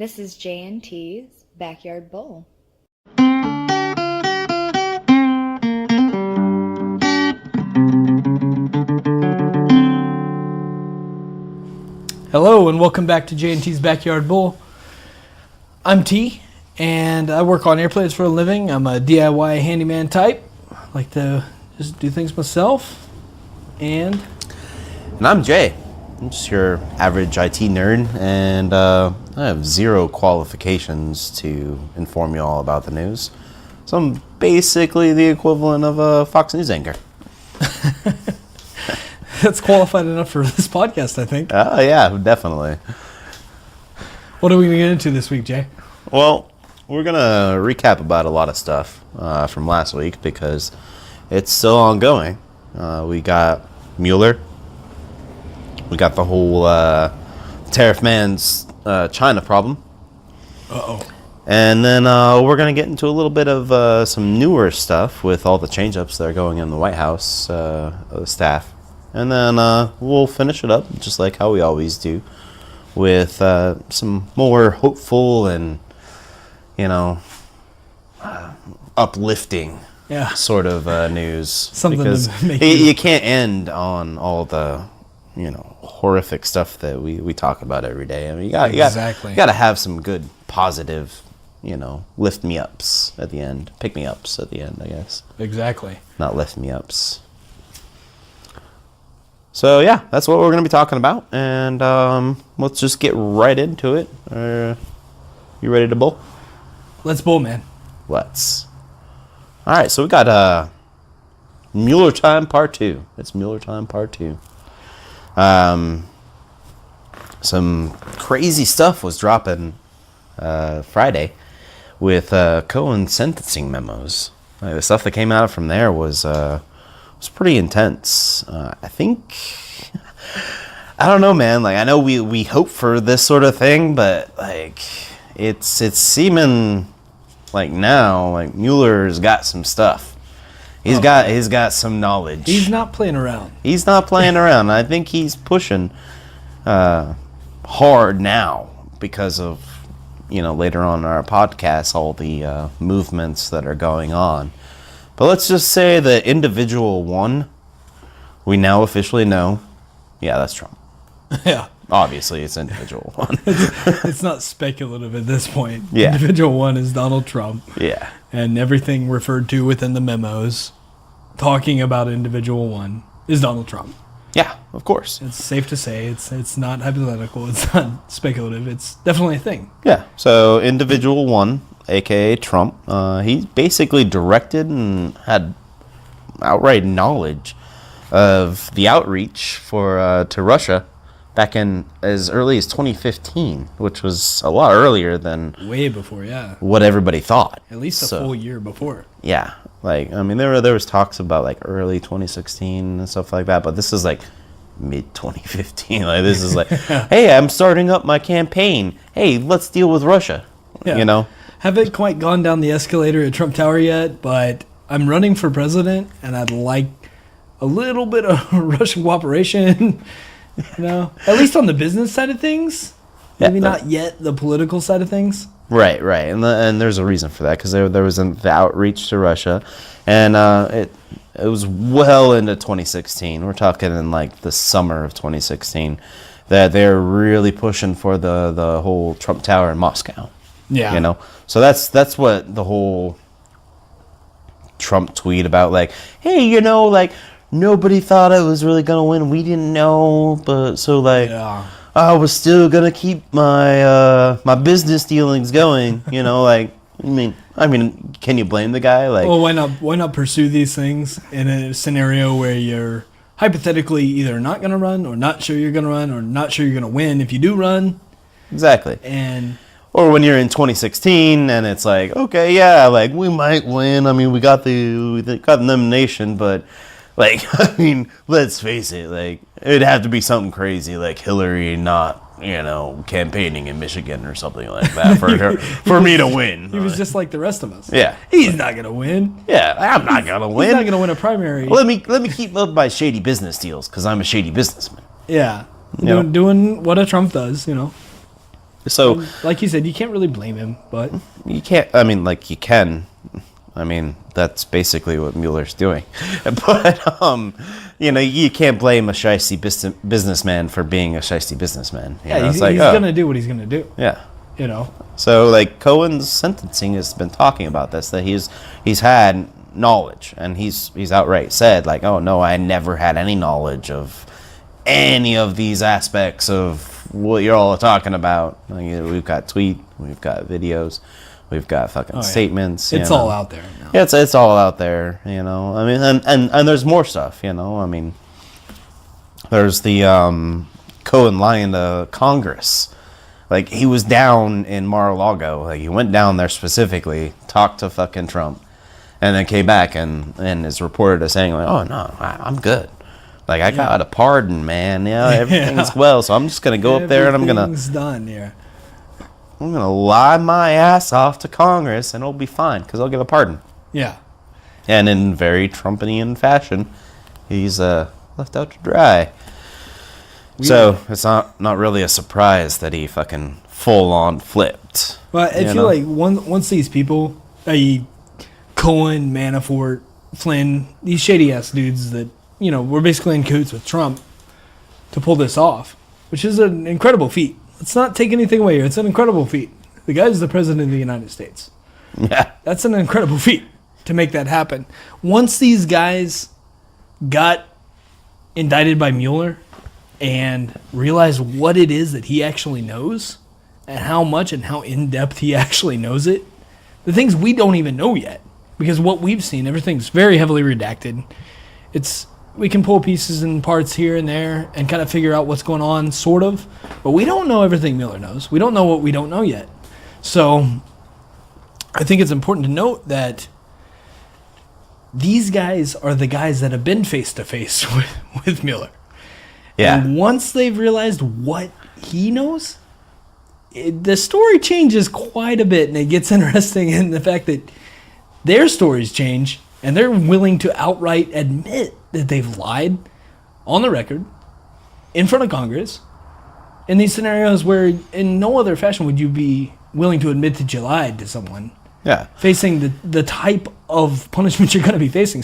This is J&T's Backyard Bowl. Hello and welcome back to J&T's Backyard Bowl. I'm T, and I work on airplanes for a living. I'm a DIY handyman type. I like to just do things myself. And I'm Jay. I'm just your average IT nerd, and I have zero qualifications to inform you all about the news. So I'm basically the equivalent of a Fox News anchor. that's qualified enough for this podcast, I think. Yeah, definitely. What are we going to get into this week, Jay? Well, we're going to recap about a lot of stuff from last week because it's still ongoing. We got Mueller. We got the whole TariffMan's China problem. Uh-oh. And then we're going to get into a little bit of some newer stuff with all the change-ups that are going in the White House staff. And then we'll finish it up, just like how we always do, with some more hopeful and, uplifting sort of news. Something because to make you can't end on all the, horrific stuff that we talk about every day. I mean, you got to have some good, positive, lift me ups at the end, pick me ups at the end, I guess. Exactly. Not lift me ups. So yeah, that's what we're going to be talking about, and let's just get right into it. You ready to bowl? Let's bowl, man. Let's. All right, so we got Mueller time part 2. It's Mueller time part 2. Some crazy stuff was dropping Friday with Cohen sentencing memos. The stuff that came out from there was pretty intense. I think, I don't know, man. Like, I know we hope for this sort of thing, but like, it's seeming like now, like Mueller's got some stuff. He's got some knowledge. He's not playing around. He's not playing around. I think he's pushing hard now because of, later on in our podcast, all the movements that are going on. But let's just say the individual one, we now officially know, yeah, that's Trump. Yeah. Obviously, it's individual one. It's not speculative at this point. Yeah. Individual one is Donald Trump. Yeah. And everything referred to within the memos talking about individual one is Donald Trump. Yeah, of course. It's safe to say it's not hypothetical. It's not speculative. It's definitely a thing. Yeah. So individual one, a.k.a. Trump, he basically directed and had outright knowledge of the outreach to Russia back in as early as 2015, which was a lot earlier than way before, yeah, what everybody thought. At least a full year before. Yeah, like I mean, there was talks about like early 2016 and stuff like that, but this is like mid 2015. Like this is like, hey, I'm starting up my campaign. Hey, let's deal with Russia. Yeah. Haven't quite gone down the escalator at Trump Tower yet, but I'm running for president, and I'd like a little bit of Russian cooperation. At least on the business side of things. Maybe not yet the political side of things. Right, and there's a reason for that, because there was the outreach to Russia, and it was well into 2016. We're talking in like the summer of 2016 that they're really pushing for the whole Trump Tower in Moscow. Yeah, so that's what the whole Trump tweet about, like, hey, like, nobody thought I was really gonna win. We didn't know, but so like, I was still gonna keep my my business dealings going. Like, I mean, can you blame the guy? Like, well, why not pursue these things in a scenario where you're hypothetically either not gonna run, or not sure you're gonna run, or not sure you're gonna win if you do run. Exactly. Or when you're in 2016 and it's like, okay, yeah, like we might win. I mean, we got the nomination, but. Like, I mean, let's face it, like, it'd have to be something crazy, like Hillary not, campaigning in Michigan or something like that for me to win. He was just like the rest of us. Yeah. He's not going to win. Yeah, I'm not going to win. He's not going to win a primary. Let me keep up my shady business deals, because I'm a shady businessman. Yeah. Doing what a Trump does, So Like you said, you can't really blame him, but you can't. I mean, like you can. I mean, that's basically what Mueller's doing. But you can't blame a shiesty businessman for being a shiesty businessman. You know? he's It's like, gonna do what he's gonna do. yeah. You know. So like Cohen's sentencing has been talking about this, that he's had knowledge, and he's outright said like, oh no, I never had any knowledge of any of these aspects of what you're all talking about. Like, we've got we've got videos, we've got fucking statements. It's all out there now. Yeah, it's all out there. You know, I mean, and there's more stuff. You know, I mean, there's the Cohen lying to Congress. Like, he was down in Mar-a-Lago. Like, he went down there specifically, talked to fucking Trump, and then came back and is reported as saying, like, oh, no, I'm good. Like, I got a pardon, man. Yeah, everything's well. So I'm just going to go up there and Everything's done, I'm going to lie my ass off to Congress, and it'll be fine, because I'll get a pardon. Yeah. And in very Trumpanian fashion, he's left out to dry. So it's not really a surprise that he fucking full on flipped. Well, I feel like once these people, i.e. Cohen, Manafort, Flynn, these shady ass dudes that, were basically in cahoots with Trump to pull this off, which is an incredible feat. Let's not take anything away here. It's an incredible feat. The guy's the president of the United States. Yeah. That's an incredible feat to make that happen. Once these guys got indicted by Mueller and realized what it is that he actually knows and how much and how in-depth he actually knows it, the things we don't even know yet, because what we've seen, everything's very heavily redacted. We can pull pieces and parts here and there and kind of figure out what's going on, sort of, but we don't know everything Mueller knows. We don't know what we don't know yet. So I think it's important to note that these guys are the guys that have been face-to-face with Mueller. Yeah. And once they've realized what he knows, the story changes quite a bit, and it gets interesting in the fact that their stories change, and they're willing to outright admit that they've lied on the record in front of Congress in these scenarios where in no other fashion would you be willing to admit that you lied to someone. Yeah. Facing the type of punishment you're going to be facing.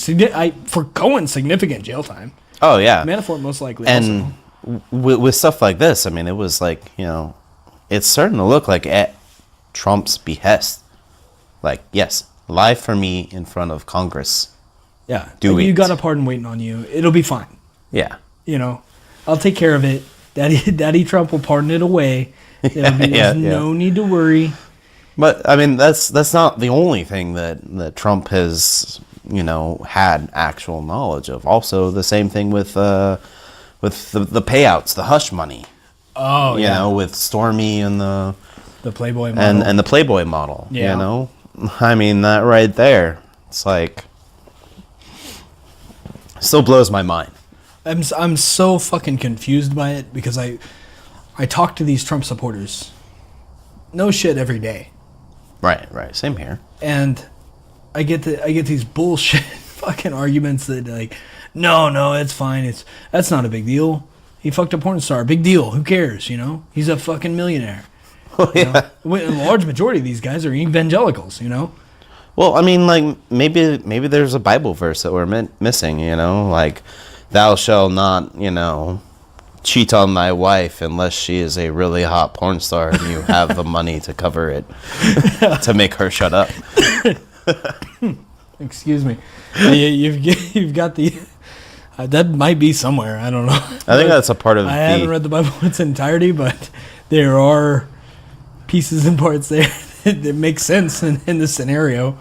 For Cohen, significant jail time. Oh, yeah. Manafort most likely and also. With stuff like this, I mean, it was like, it's starting to look like at Trump's behest. Like, yes, lie for me in front of Congress. Yeah. You got a pardon waiting on you. It'll be fine. Yeah. I'll take care of it. Daddy Trump will pardon it away. There's no need to worry. But, I mean, that's not the only thing that Trump has, had actual knowledge of. Also, the same thing with the payouts, the hush money. Oh, yeah. With Stormy and the Playboy model. And the Playboy model, Yeah. I mean, that right there, it's like, still blows my mind. I'm so fucking confused by it because I talk to these Trump supporters, no shit, every day. Right. Same here. And I get these bullshit fucking arguments that like, no, it's fine. That's not a big deal. He fucked a porn star. Big deal. Who cares? He's a fucking millionaire. Oh, yeah. A large majority of these guys are evangelicals. Well, I mean, like maybe there's a Bible verse that we're missing. Like, thou shalt not, cheat on thy wife unless she is a really hot porn star and you have the money to cover it to make her shut up. Excuse me. You've got the. That might be somewhere. I don't know. I think that's a part of. I haven't read the Bible in its entirety, but there are pieces and parts there that make sense in this scenario.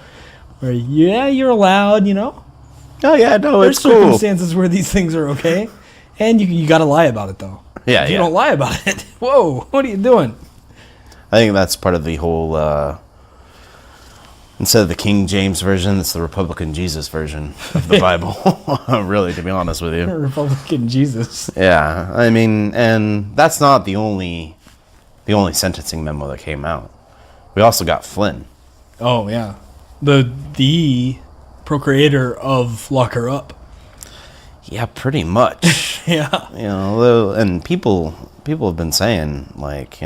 Where you're allowed. Oh yeah, no, There's it's cool. circumstances where these things are okay, and you got to lie about it though. Yeah, if you don't lie about it, whoa, what are you doing? I think that's part of the whole. Instead of the King James version, it's the Republican Jesus version of the Bible. Really, to be honest with you. Republican Jesus. Yeah, I mean, and that's not the only sentencing memo that came out. We also got Flynn. Oh yeah, the procreator of Lock Her Up. Yeah, pretty much. Yeah. And people have been saying, like,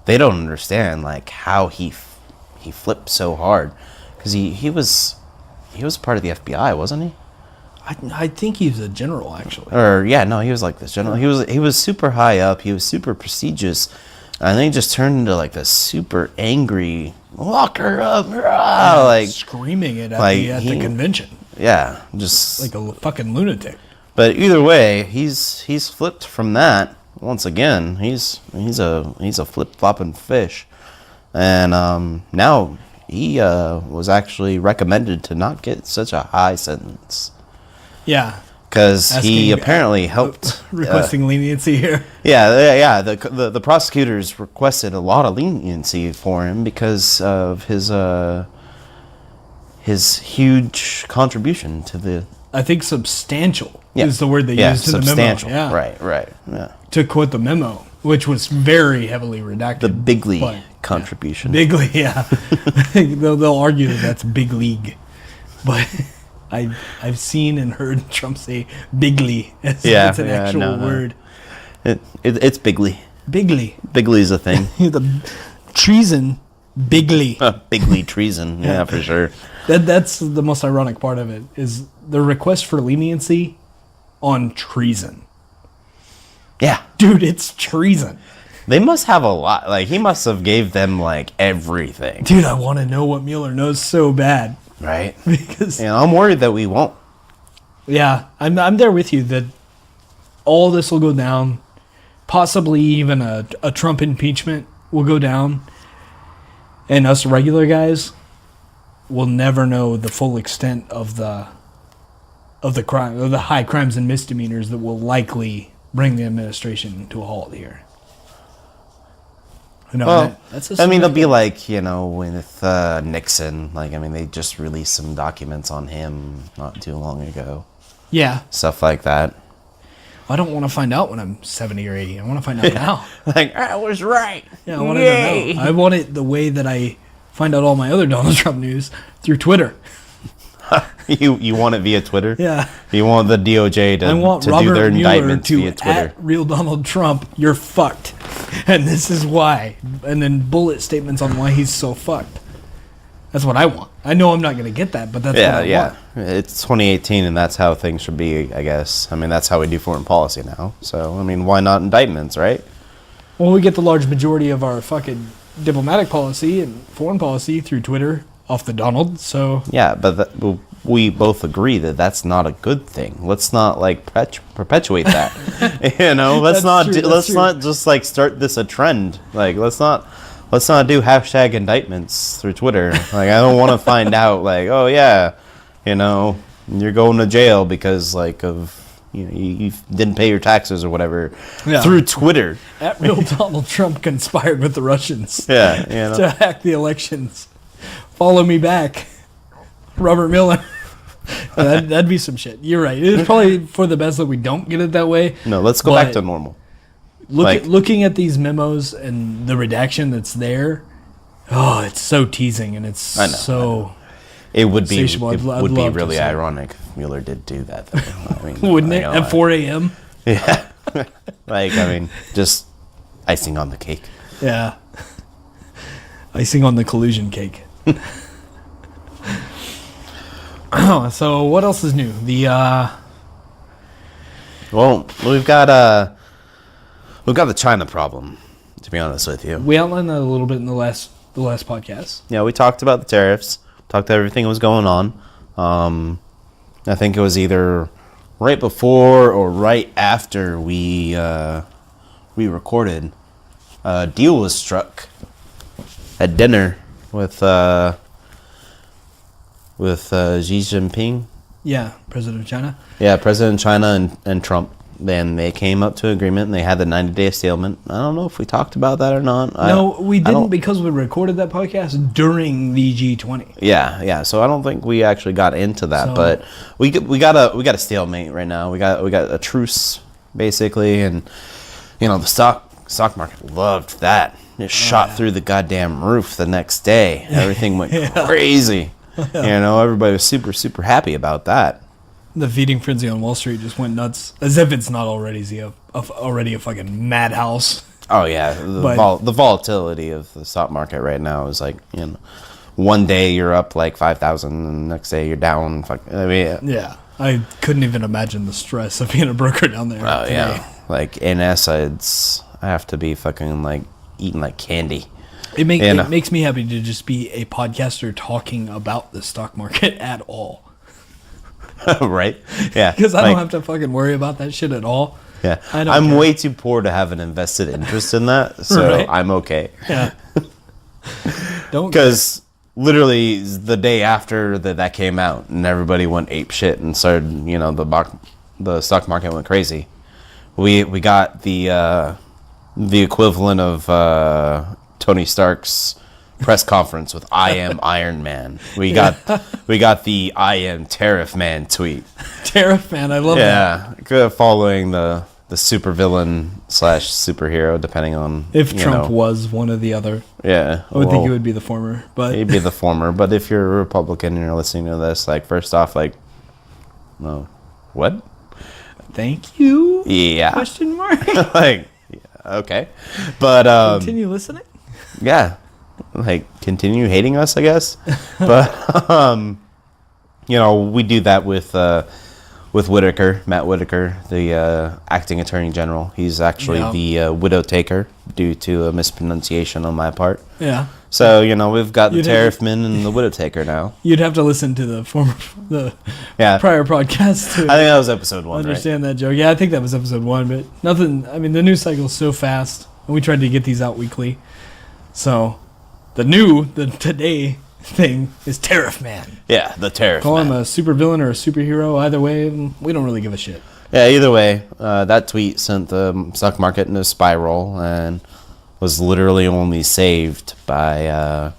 they don't understand like how he flipped so hard, because he was part of the FBI, wasn't he? I think he's a general, actually. Or yeah, no, he was like this general. He was super high up. He was super prestigious, and then he just turned into like this super angry, lock her up, rah, like screaming it at, like the convention. Yeah, just like a fucking lunatic. But either way, he's flipped from that once again. He's a flip flopping fish, and now he was actually recommended to not get such a high sentence. Yeah, because he apparently helped requesting leniency here. Yeah. The prosecutors requested a lot of leniency for him because of his huge contribution to the. I think substantial is the word they used in the memo. Yeah, right. Yeah. To quote the memo, which was very heavily redacted. The big league contribution. Big league, yeah. they'll argue that that's big league, but I've seen and heard Trump say bigly as it's an actual word. It's bigly. Bigly. Bigly's a thing. The treason, bigly. Bigly treason, yeah, for sure. That's the most ironic part of it, is the request for leniency on treason. Yeah. Dude, it's treason. They must have a lot. Like, he must have gave them, like, everything. Dude, I want to know what Mueller knows so bad. Right? Because I'm worried that we won't. Yeah, I'm there with you that all this will go down. Possibly even a Trump impeachment will go down. And us regular guys will never know the full extent of the crime, of the high crimes and misdemeanors that will likely bring the administration to a halt here. Well, they'll be like, with Nixon. Like, they just released some documents on him not too long ago. Yeah. Stuff like that. I don't want to find out when I'm 70 or 80. I want to find out now. Like, I was right. Yeah, I want to know. I want it the way that I find out all my other Donald Trump news, through Twitter. You want it via Twitter? Yeah. You want the DOJ to do their indictments via Twitter. At real Donald Trump, you're fucked. And this is why. And then bullet statements on why he's so fucked. That's what I want. I know I'm not going to get that, but that's what I want. It's 2018, and that's how things should be, I guess. That's how we do foreign policy now. So, why not indictments, right? Well, we get the large majority of our fucking diplomatic policy and foreign policy through Twitter off the Donald, so... Yeah, but we both agree that that's not a good thing. Let's not, perpetuate that. Let's not just, start this a trend. Like, let's not do hashtag indictments through Twitter. Like, I don't want to find out, oh, yeah, you're going to jail because, you didn't pay your taxes or whatever through Twitter. At real Donald Trump conspired with the Russians to hack the elections. Follow me back, Robert Mueller. That'd be some shit. You're right. It's probably for the best that we don't get it that way. No, let's go back to normal. Looking at these memos and the redaction that's there, it's so teasing and it's so. It would be insatiable. Really ironic if Mueller did do that, though. Wouldn't it? At 4 a.m.? Yeah. Just icing on the cake. Yeah. Icing on the collusion cake. So what else is new? Well, we've got the China problem, to be honest with you. We outlined that a little bit in the last podcast. Yeah, we talked about the tariffs, talked about everything that was going on. I think it was either right before or right after we recorded. A deal was struck at dinner with Xi Jinping. Yeah, President of China. Yeah, President of China and Trump. Then they came up to an agreement, and they had the 90-day stalemate. I don't know if we talked about that or not. No, we didn't, because we recorded that podcast during the G20. Yeah. So I don't think we actually got into that, but we got a stalemate right now. We got a truce basically, and the stock market loved that. It shot through the goddamn roof the next day. Everything went crazy. Everybody was super, super happy about that. The feeding frenzy on Wall Street just went nuts, as if it's not already a fucking madhouse. Oh yeah, the volatility of the stock market right now is like, one day you're up like 5,000, and the next day you're down. Yeah, I couldn't even imagine the stress of being a broker down there. Oh yeah, like in essence, I have to be fucking like eating like candy. It makes me happy to just be a podcaster talking about the stock market at all. Right? Yeah, because I don't have to fucking worry about that shit at all. Yeah, I'm way too poor to have an invested interest in that, so right. I'm okay. Yeah. Because literally the day after that came out, and everybody went ape shit and started, the stock market went crazy. We got the equivalent of Tony Stark's press conference with "I am Iron Man." We got the "I am Tariff Man" tweet. Tariff Man, I love that. Yeah, following the supervillain / superhero, depending on if Trump was one or the other. Yeah, I would think it would be the former, but he'd be the former. But if you're a Republican and you're listening to this, like, first off, like, no, what? Thank you. Yeah. Question mark. Like, yeah, okay, but continue listening. Yeah, like, continue hating us, I guess. But we do that with Whitaker, Matt Whitaker, the acting attorney general. He's actually the widow taker due to a mispronunciation on my part. Yeah. So, we've got the TariffMan and the widow taker now. You'd have to listen to the prior podcast to I think that was episode 1, understand that joke. Yeah, I think that was episode 1, but nothing. I mean, the news cycle's so fast, and we tried to get these out weekly. So, the today thing is Tariff Man. Yeah, the Tariff Call Man. him a supervillain or a superhero. Either way, we don't really give a shit. Yeah, either way, that tweet sent the stock market into a spiral and was literally only saved by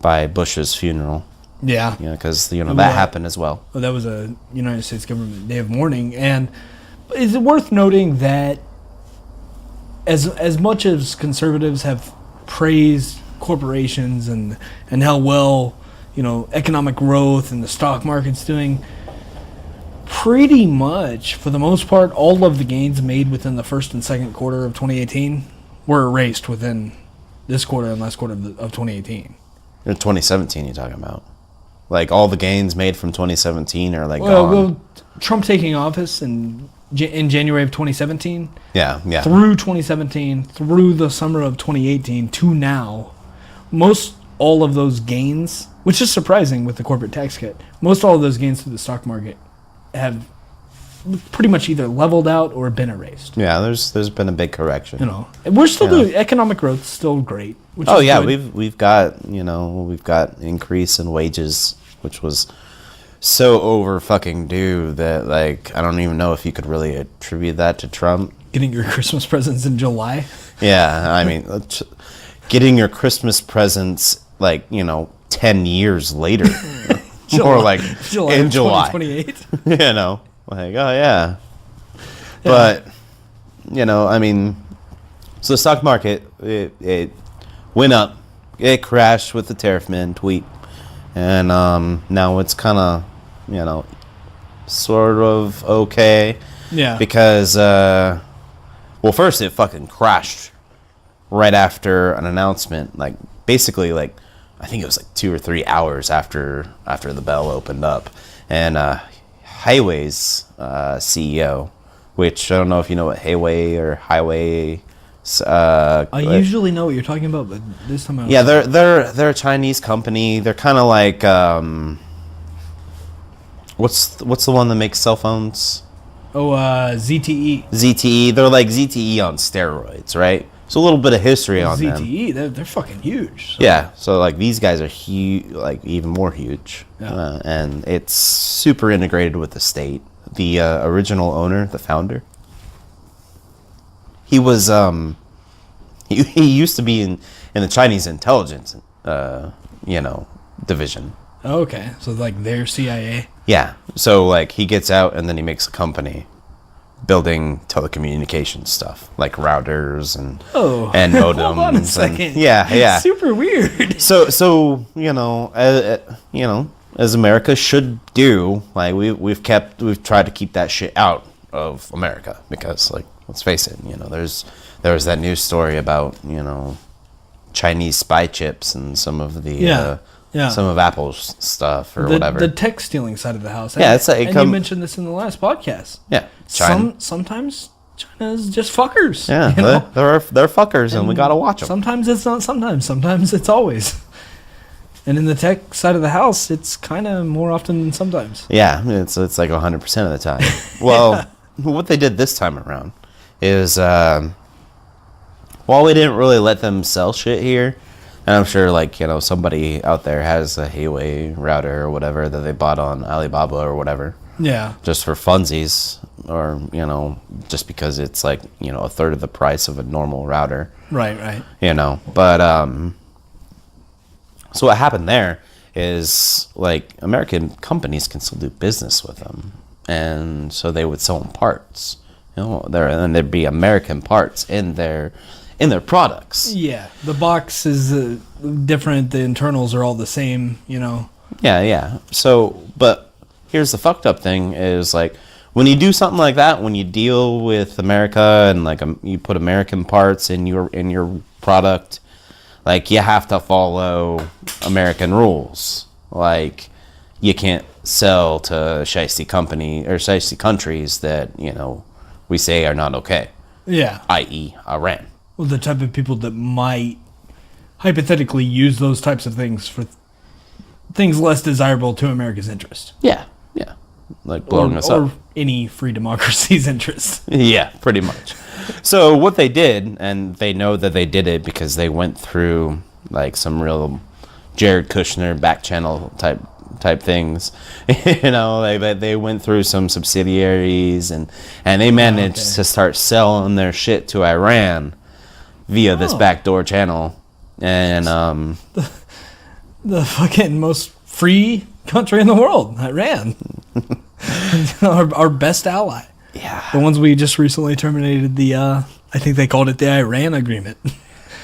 Bush's funeral. Yeah. Because, that happened as well. Well, that was a United States government day of mourning. And is it worth noting that as much as conservatives have praised corporations and how well economic growth and the stock market's doing, pretty much for the most part all of the gains made within the first and second quarter of 2018 were erased within this quarter and last quarter of 2018. In 2017 you're talking about, like, all the gains made from 2017 are like gone. Well, Trump taking office in January of 2017, yeah through 2017 through the summer of 2018 to now, most all of those gains, which is surprising with the corporate tax cut, most all of those gains through the stock market have pretty much either leveled out or been erased. Yeah, there's been a big correction. And we're still doing economic growth, still great. Which is good. we've got increase in wages, which was so over fucking due that, like, I don't even know if you could really attribute that to Trump. Getting your Christmas presents in July. Yeah, I mean, getting your Christmas presents, like, 10 years later. Or like in July. 28. Like, oh yeah. But, I mean, so the stock market, it went up. It crashed with the TariffMan tweet. And now it's kind of, sort of okay. Yeah. Because, first it fucking crashed right after an announcement. Like, basically, like, I think it was like 2 or 3 hours after the bell opened up. And Highway's CEO, which I don't know if you know what Highway. I usually know what you're talking about, but this time I don't. Yeah, they're a Chinese company. They're kind of like what's the one that makes cell phones? Oh, ZTE. ZTE. They're like ZTE on steroids, right? So a little bit of history on them. ZTE, they're fucking huge. So. Yeah, so like these guys are huge, like even more huge, and it's super integrated with the state. The original owner, the founder, he was he used to be in the Chinese intelligence division. Okay, so like their CIA. Yeah, so like he gets out and then he makes a company building telecommunications stuff like routers and modems. Hold on a second. Yeah. It's super weird. So as America should do, like we've tried to keep that shit out of America because, like, let's face it, there was that news story about, Chinese spy chips and some of the some of Apple's stuff or whatever. The tech stealing side of the house. Yeah, it's like you mentioned this in the last podcast. Yeah, China. Sometimes China's just fuckers. Yeah, they're fuckers, and we gotta watch them. Sometimes it's not. Sometimes it's always. And in the tech side of the house, it's kind of more often than sometimes. Yeah, it's like 100% of the time. Well, what they did this time around is, while we didn't really let them sell shit here, and I'm sure, somebody out there has a Huawei router or whatever that they bought on Alibaba or whatever. Yeah. Just for funsies, or, just because it's a third of the price of a normal router. Right. But, so what happened there is, American companies can still do business with them. And so they would sell them parts. And there'd be American parts in their products. Yeah, the box is different. The internals are all the same. Yeah. So, but here's the fucked up thing: is when you do something like that, when you deal with America and you put American parts in your product, you have to follow American rules. You can't sell to shiesty company or shiesty countries that we say are not okay. Yeah, i.e. Iran. Well, the type of people that might hypothetically use those types of things for things less desirable to America's interest. Yeah. Blowing us up. Or any free democracy's interest. Yeah, pretty much. So what they did, and they know that they did it because they went through some real Jared Kushner back channel type things. They went through some subsidiaries and they managed to start selling their shit to Iran via this backdoor channel. And the fucking most free country in the world, Iran. our best ally. Yeah. The ones we just recently terminated I think they called it the Iran Agreement.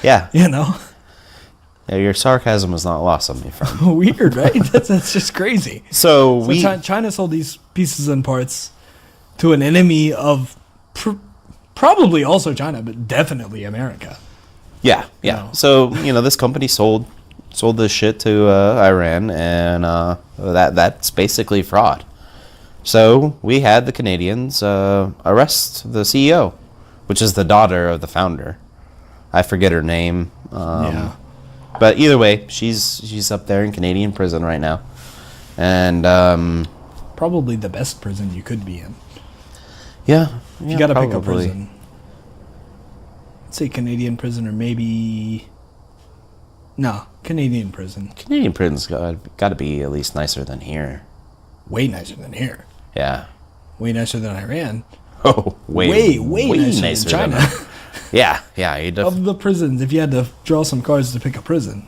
Yeah. Yeah, your sarcasm was not lost on me, friend. Weird, right? That's just crazy. So China sold these pieces and parts to an enemy of probably also China, but definitely America. Yeah. So this company sold this shit to Iran, and that's basically fraud. So we had the Canadians arrest the CEO, which is the daughter of the founder. I forget her name. But either way, she's up there in Canadian prison right now, and probably the best prison you could be in. Yeah, if you got to pick a prison. Let's say Canadian prison, or maybe Canadian prison. Canadian prison's got to be at least nicer than here. Way nicer than here. Yeah. Way nicer than Iran. Oh, way nicer than China. Yeah. Of the prisons, if you had to draw some cards to pick a prison.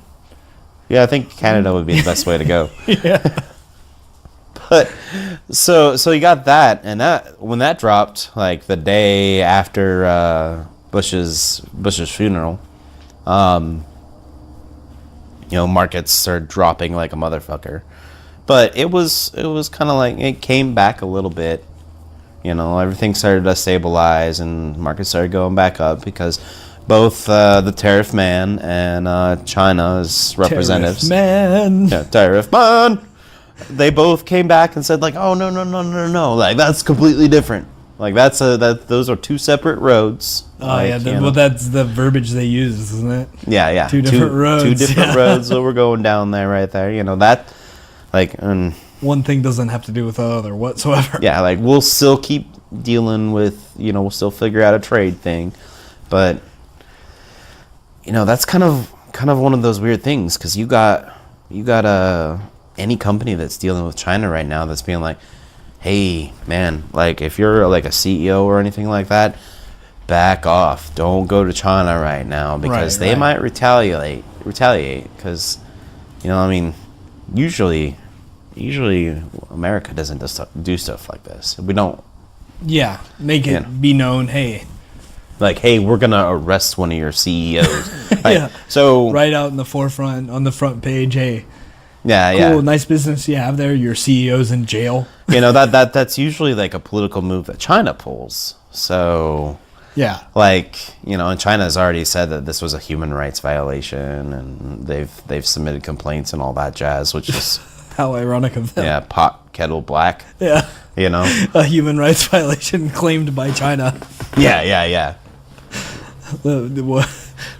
Yeah, I think Canada would be the best way to go. Yeah. But so you got that, and that when that dropped, the day after Bush's funeral, markets started dropping like a motherfucker. But it was kind of it came back a little bit. Everything started to stabilize and markets started going back up because both the TariffMan and China's representatives. TariffMan. They both came back and said oh no. That's completely different. Those are two separate roads. Well, that's the verbiage they use, isn't it? Yeah. Two different roads. Two different roads that we're going down there right there. That. One thing doesn't have to do with the other whatsoever. Yeah, we'll still keep dealing with, we'll still figure out a trade thing, but that's kind of one of those weird things because you got any company that's dealing with China right now that's being hey man, if you're a CEO or anything like that, back off. Don't go to China right now because they might retaliate because usually America doesn't do stuff like this. We don't. Yeah, make it be known. Hey, hey, we're gonna arrest one of your CEOs. Yeah. So right out in the forefront on the front page. Hey. Yeah, cool, nice business you have there. Your CEO's in jail. That's usually a political move that China pulls. So Yeah. Like, and China's already said that this was a human rights violation, and they've submitted complaints and all that jazz, which is How ironic of them. pot kettle black. Yeah. A human rights violation claimed by China. Yeah. The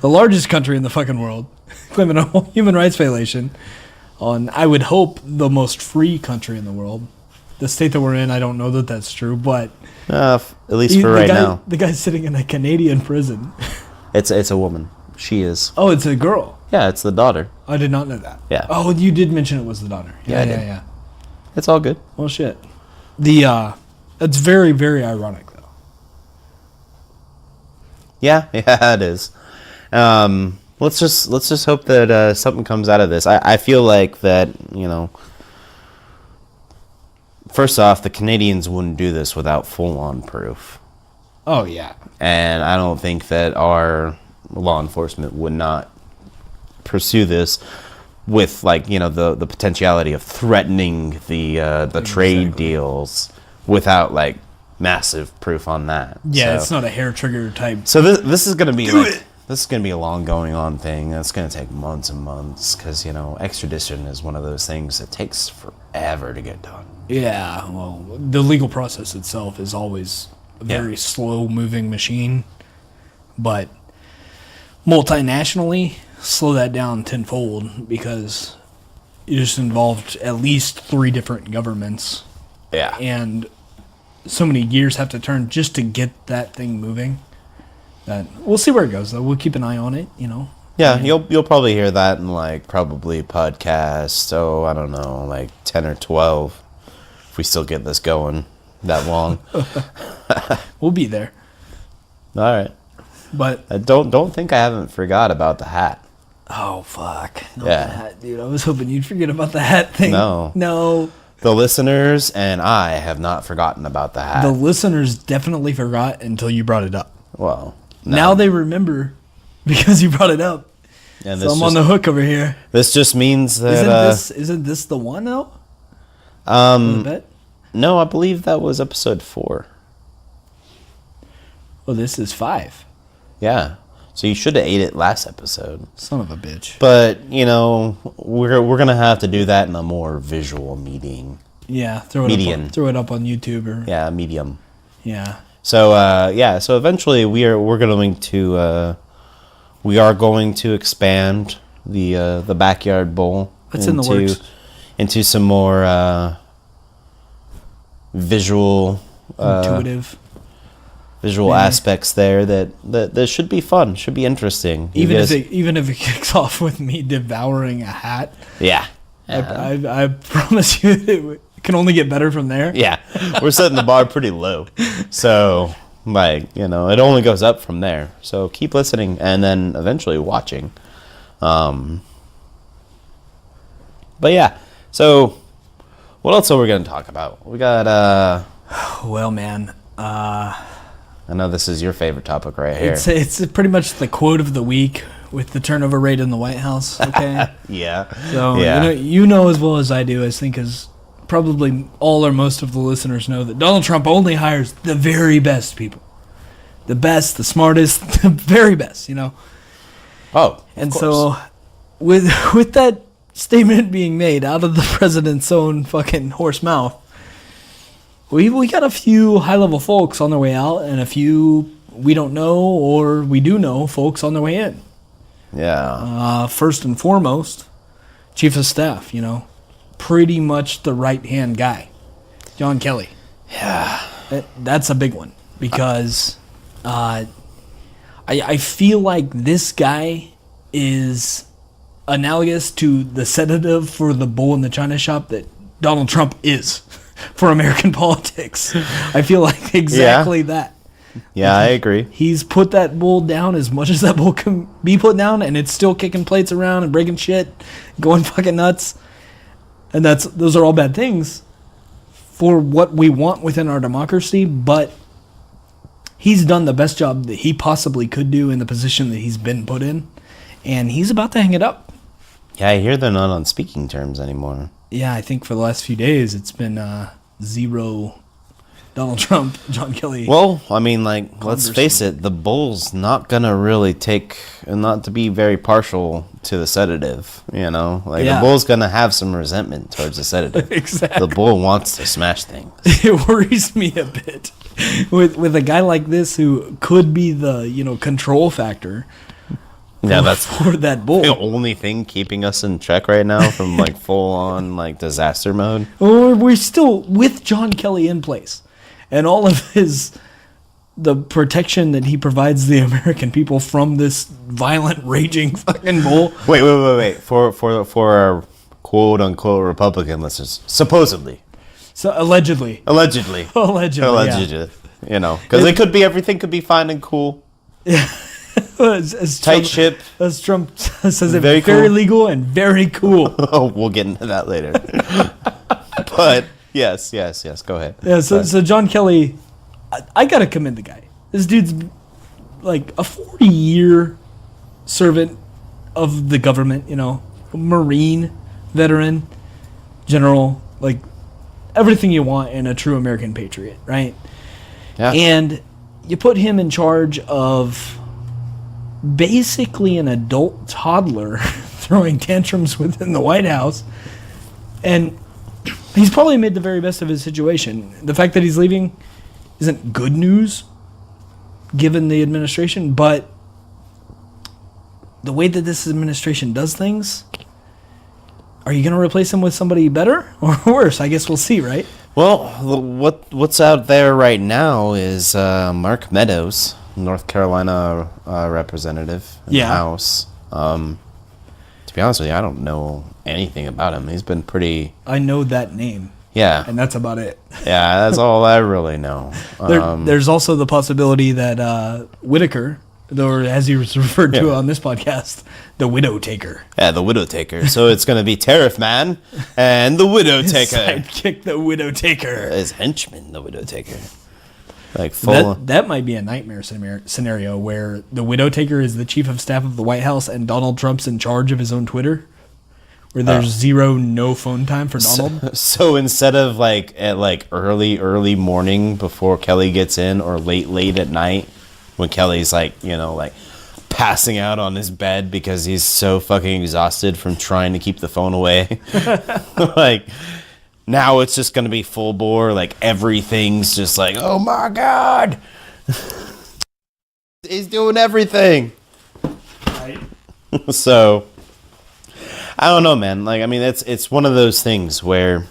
largest country in the fucking world claiming a human rights violation on, I would hope, the most free country in the world. The state that we're in, I don't know that that's true, but At least for right now. The guy's sitting in a Canadian prison. It's a woman. She is. Oh, it's a girl. Yeah, it's the daughter. I did not know that. Yeah. Oh, you did mention it was the daughter. Yeah, I did. Yeah. It's all good. Well, shit. It's very, very ironic, though. Yeah, it is. Let's just hope that something comes out of this. I feel like that, first off, the Canadians wouldn't do this without full-on proof. Oh, yeah. And I don't think that our law enforcement would not pursue this with, like, the potentiality of threatening the trade deals without, like, massive proof on that. Yeah, So- it's not a hair trigger type. So this is going to be this is going to be a long going on thing. It's going to take months and months because, extradition is one of those things that takes forever to get done. Yeah, well, the legal process itself is always a very slow-moving machine, but multinationally, slow that down tenfold because you just involved at least 3 different governments. Yeah. And so many gears have to turn just to get that thing moving. That we'll see where it goes, though. We'll keep an eye on it, Yeah, you'll probably hear that in, like, probably podcasts, I don't know, like 10 or 12, if we still get this going that long. We'll be there. All right. But don't think I haven't forgot about the hat. oh fuck, not Yeah. the hat, dude. I was hoping you'd forget about the hat thing. No. The listeners and I have not forgotten about the hat. The listeners definitely forgot until you brought it up. Well, no. Now they remember because you brought it up. And So I'm on the hook over here. This just means that Isn't this the one though? no, I believe that was episode 4. Oh, this is 5. Yeah. So you should have ate it last episode. Son of a bitch. But, we're going to have to do that in a more visual meeting. Yeah, throw it up on YouTube or Yeah, medium. yeah. So so eventually we are going to expand the backyard bowl. That's in the works. Into some more visual Intuitive. visual aspects there that should be fun, should be interesting. Even if it kicks off with me devouring a hat, Yeah. I promise you it can only get better from there. Yeah. We're setting the bar pretty low. So, like, it only goes up from there. So keep listening and then eventually watching. But yeah. So what else are we going to talk about? We got Well, man, I know this is your favorite topic right here. it's pretty much the quote of the week with the turnover rate in the White House. Okay. Yeah. So Yeah. you know as well as I do, I think as probably all or most of the listeners know, that Donald Trump only hires the very best people, the best, the smartest, the very best. Oh. And so with that statement being made out of the president's own fucking horse mouth, we got a few high level folks on their way out, and a few we don't know or we do know folks on their way in. Yeah. First and foremost, Chief of Staff, pretty much the right-hand guy, John Kelly. Yeah. That's a big one because I feel like this guy is analogous to the sedative for the bull in the china shop that Donald Trump is for American politics. I feel like exactly that. Yeah, I agree. He's put that bull down as much as that bull can be put down, and it's still kicking plates around and breaking shit, going fucking nuts. And those are all bad things for what we want within our democracy, but he's done the best job that he possibly could do in the position that he's been put in, and he's about to hang it up. Yeah, I hear they're not on speaking terms anymore. Yeah, I think for the last few days it's been zero Donald Trump, John Kelly. Well, I mean, like, let's face it, the bull's not gonna really not to be very partial to the sedative, you know? Like, the bull's gonna have some resentment towards the sedative. Exactly. The bull wants to smash things. It worries me a bit with a guy like this who could be the, control factor. Yeah, that's for that bull. the only thing keeping us in check right now from, like, full-on, like, disaster mode. Or we're still with John Kelly in place. And all of the protection that he provides the American people from this violent, raging fucking bull. Wait. For our quote-unquote Republican listeners, supposedly. So, allegedly. Allegedly. Yeah. You know, because everything could be fine and cool. Yeah. Tight ship. As Trump says, it Very very cool. legal and very cool. Oh, we'll get into that later. But yes, go ahead. Yeah, so John Kelly, I gotta commend the guy. This dude's like a 40-year servant of the government, Marine veteran, general, like everything you want in a true American patriot, right? Yeah. And you put him in charge of basically an adult toddler throwing tantrums within the White House, and he's probably made the very best of his situation. The fact that he's leaving isn't good news given the administration, but the way that this administration does things, are you going to replace him with somebody better or worse? I guess we'll see, right? Well, what's out there right now is Mark Meadows, North Carolina representative in the House. To be honest with you, I don't know anything about him. He's been pretty... I know that name. Yeah. And that's about it. Yeah, that's all I really know. There's also the possibility that Whitaker, or as he was referred to on this podcast, the widow taker. Yeah, the widow taker. So it's going to be TariffMan and the widow His taker. sidekick, the widow taker. His henchman, the widow taker. Like full. That might be a nightmare scenario where the widow taker is the chief of staff of the White House and Donald Trump's in charge of his own Twitter, where there's no phone time for Donald. So instead of like at like early morning before Kelly gets in, or late at night when Kelly's like passing out on his bed because he's so fucking exhausted from trying to keep the phone away, like. Now it's just going to be full bore, like everything's just like, oh my God. He's doing everything. Right. So, I don't know, man. Like, I mean, it's one of those things where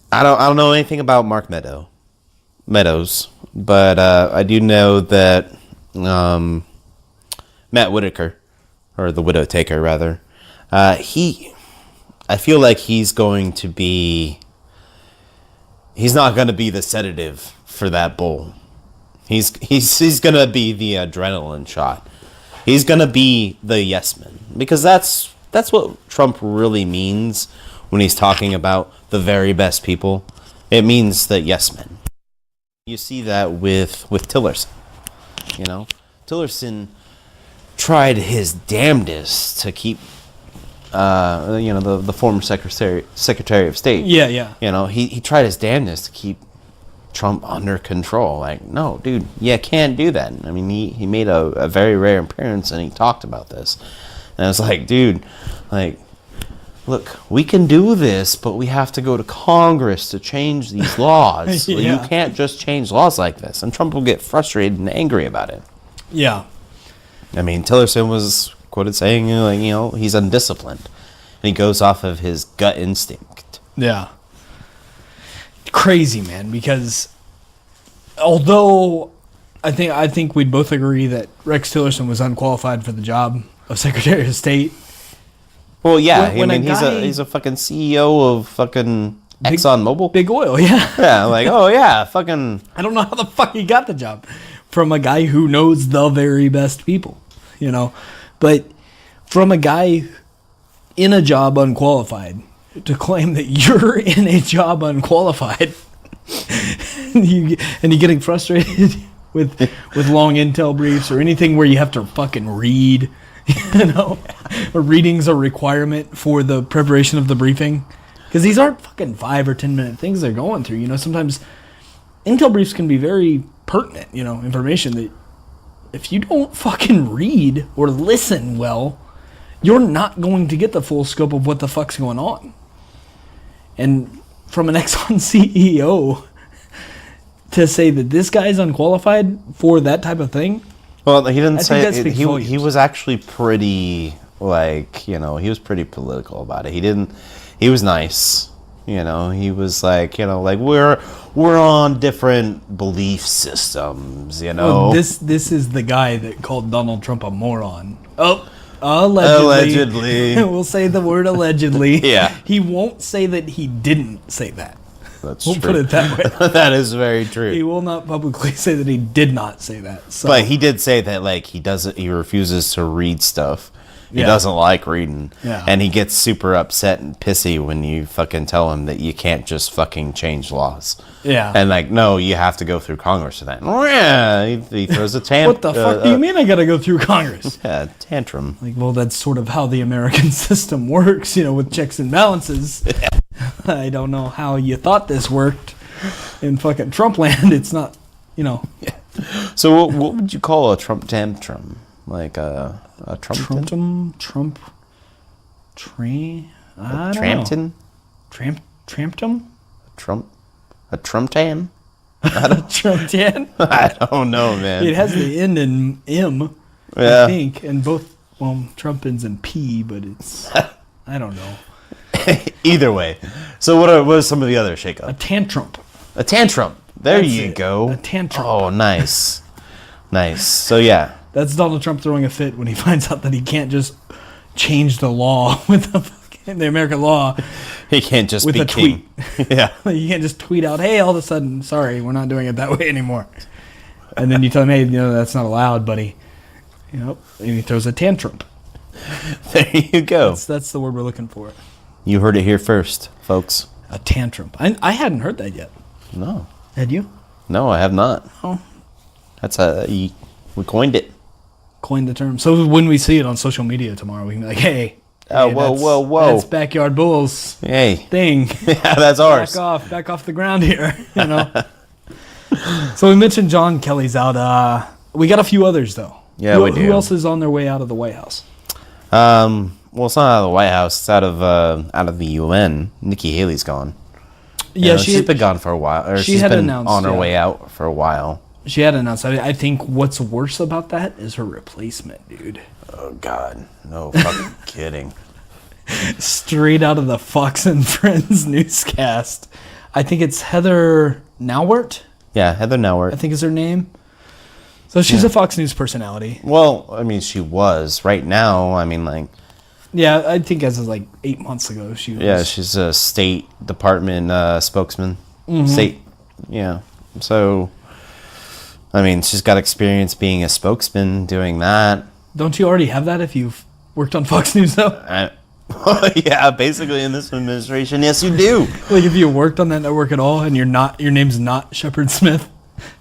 I don't know anything about Mark Meadows, but I do know that Matt Whitaker, or the widow taker rather, I feel like he's not going to be the sedative for that bull. He's going to be the adrenaline shot. He's going to be the yes man, because that's what Trump really means when he's talking about the very best people. It means the yes men. You see that with Tillerson. Tillerson tried his damnedest to keep the former Secretary of State. Yeah. He tried his damnedest to keep Trump under control. Like, no, dude, you can't do that. I mean, he made a very rare appearance and he talked about this. And I was like, dude, like, look, we can do this, but we have to go to Congress to change these laws. Yeah. You can't just change laws like this. And Trump will get frustrated and angry about it. Yeah. I mean, Tillerson was quoted saying, he's undisciplined. And he goes off of his gut instinct. Yeah. Crazy, man, because although I think we'd both agree that Rex Tillerson was unqualified for the job of Secretary of State. Well, yeah, He's a fucking CEO of fucking ExxonMobil. Big oil, yeah. Yeah, like, oh yeah, fucking... I don't know how the fuck he got the job from a guy who knows the very best people, But from a guy in a job unqualified to claim that you're in a job unqualified and you're getting frustrated with long intel briefs or anything where you have to fucking read, or reading's a requirement for the preparation of the briefing. Because these aren't fucking 5 or 10 minute things they're going through. You know, sometimes intel briefs can be very pertinent, you know, information that if you don't fucking read or listen well, you're not going to get the full scope of what the fuck's going on. And from an Exxon CEO to say that this guy's unqualified for that type of thing. Well, he didn't say that speaks he volumes. was actually pretty, like, you know, he was pretty political about it. He was nice. You know, he was like, you know, like we're on different belief systems, you know. Oh, this is the guy that called Donald Trump a moron. Oh, allegedly. We'll say the word allegedly. Yeah. He won't say that he didn't say that. That's We'll true. put it that way. That is very true. He will not publicly say that he did not say that. So. But he did say that, like, he refuses to read stuff. He Yeah. doesn't like reading. Yeah. And he gets super upset and pissy when you fucking tell him that you can't just fucking change laws. Yeah. And like, no, you have to go through Congress for that. Yeah, he throws a tantrum. What the fuck do you mean I gotta go through Congress? Yeah, tantrum. Like, well, that's sort of how the American system works, you know, with checks and balances. I don't know how you thought this worked in fucking Trump land. It's not, you know. So what would you call a Trump tantrum? Like a Trump Trump, train, I don't Trampton? know. Tramptum? A Trump tan? Trumptan? I don't know, man. It has the end in M, Yeah. I think, and both, well, Trump ends in P, but it's, I don't know. Either way. So what are some of the other A shakeup? tantrum. A tantrum. There That's you it. go. A tantrum. Oh, nice. Nice. So yeah. That's Donald Trump throwing a fit when he finds out that he can't just change the law with the American law He can't just with be a king. Yeah. You can't just tweet out, hey, all of a sudden, sorry, we're not doing it that way anymore. And then you tell him, hey, you know, that's not allowed, buddy. You know, and he throws a tantrum. There you go. That's the word we're looking for. You heard it here first, folks. A tantrum. I hadn't heard that yet. No. Had you? No, I have not. Oh. We coined it. Coined the term. So when we see it on social media tomorrow, we can be like, hey, Oh, whoa, whoa, whoa. That's Backyard Bulls Hey. thing. Yeah, that's ours. Back off the ground here, you know. So we mentioned John Kelly's out. We got a few others though. Yeah, who, we do. Who else is on their way out of the White House? Well, it's not out of the White House. It's out of the UN. Nikki Haley's gone. You Yeah, know, she's been gone for a while. Or she she's had been announced, on her yeah. way out for a while. She had announced. I think what's worse about that is her replacement, dude. Oh God, no fucking kidding. Straight out of the Fox and Friends newscast. I think it's Heather Nauert, Yeah, Heather I Nauert. think is her name. So she's a Fox News personality. Well, I mean, she was. Right now, I mean, like, Yeah, I think as of like 8 months ago, she was. yeah, she's a State Department spokesman. Mm-hmm. State, yeah. So, I mean, she's got experience being a spokesman doing that. Don't you already have that if you've worked on Fox News though? Yeah, basically in this administration, yes, you do. Like if you worked on that network at all and your name's not Shepard Smith,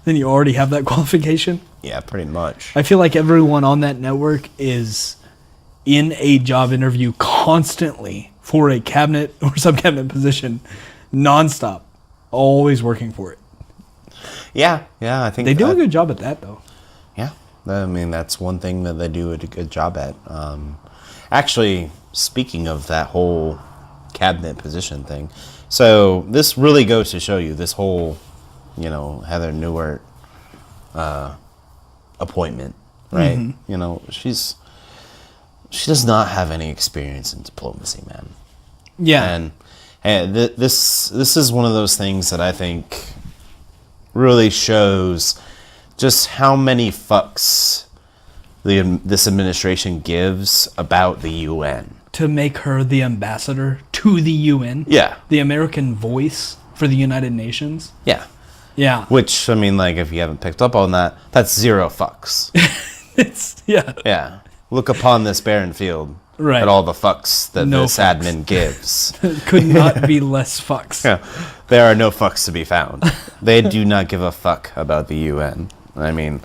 then you already have that qualification. Yeah, pretty much. I feel like everyone on that network is in a job interview constantly for a cabinet or sub-cabinet position, nonstop, always working for it. Yeah, I think They do a good job at that though. Yeah, I mean, that's one thing that they do a good job at. Actually, speaking of that whole cabinet position thing, so this really goes to show you this whole, Heather Nauert appointment, right? Mm-hmm. She does not have any experience in diplomacy, man. Yeah. And this is one of those things that I think really shows just how many fucks this administration gives about the UN. To make her the ambassador to the UN. Yeah. The American voice for the United Nations. Yeah. Yeah. Which, I mean, like, if you haven't picked up on that, that's zero fucks. Yeah. Yeah. Look upon this barren field. Right. At all the fucks that No this fucks. admin gives. Could not be less fucks. Yeah. There are no fucks to be found. They do not give a fuck about the UN. I mean,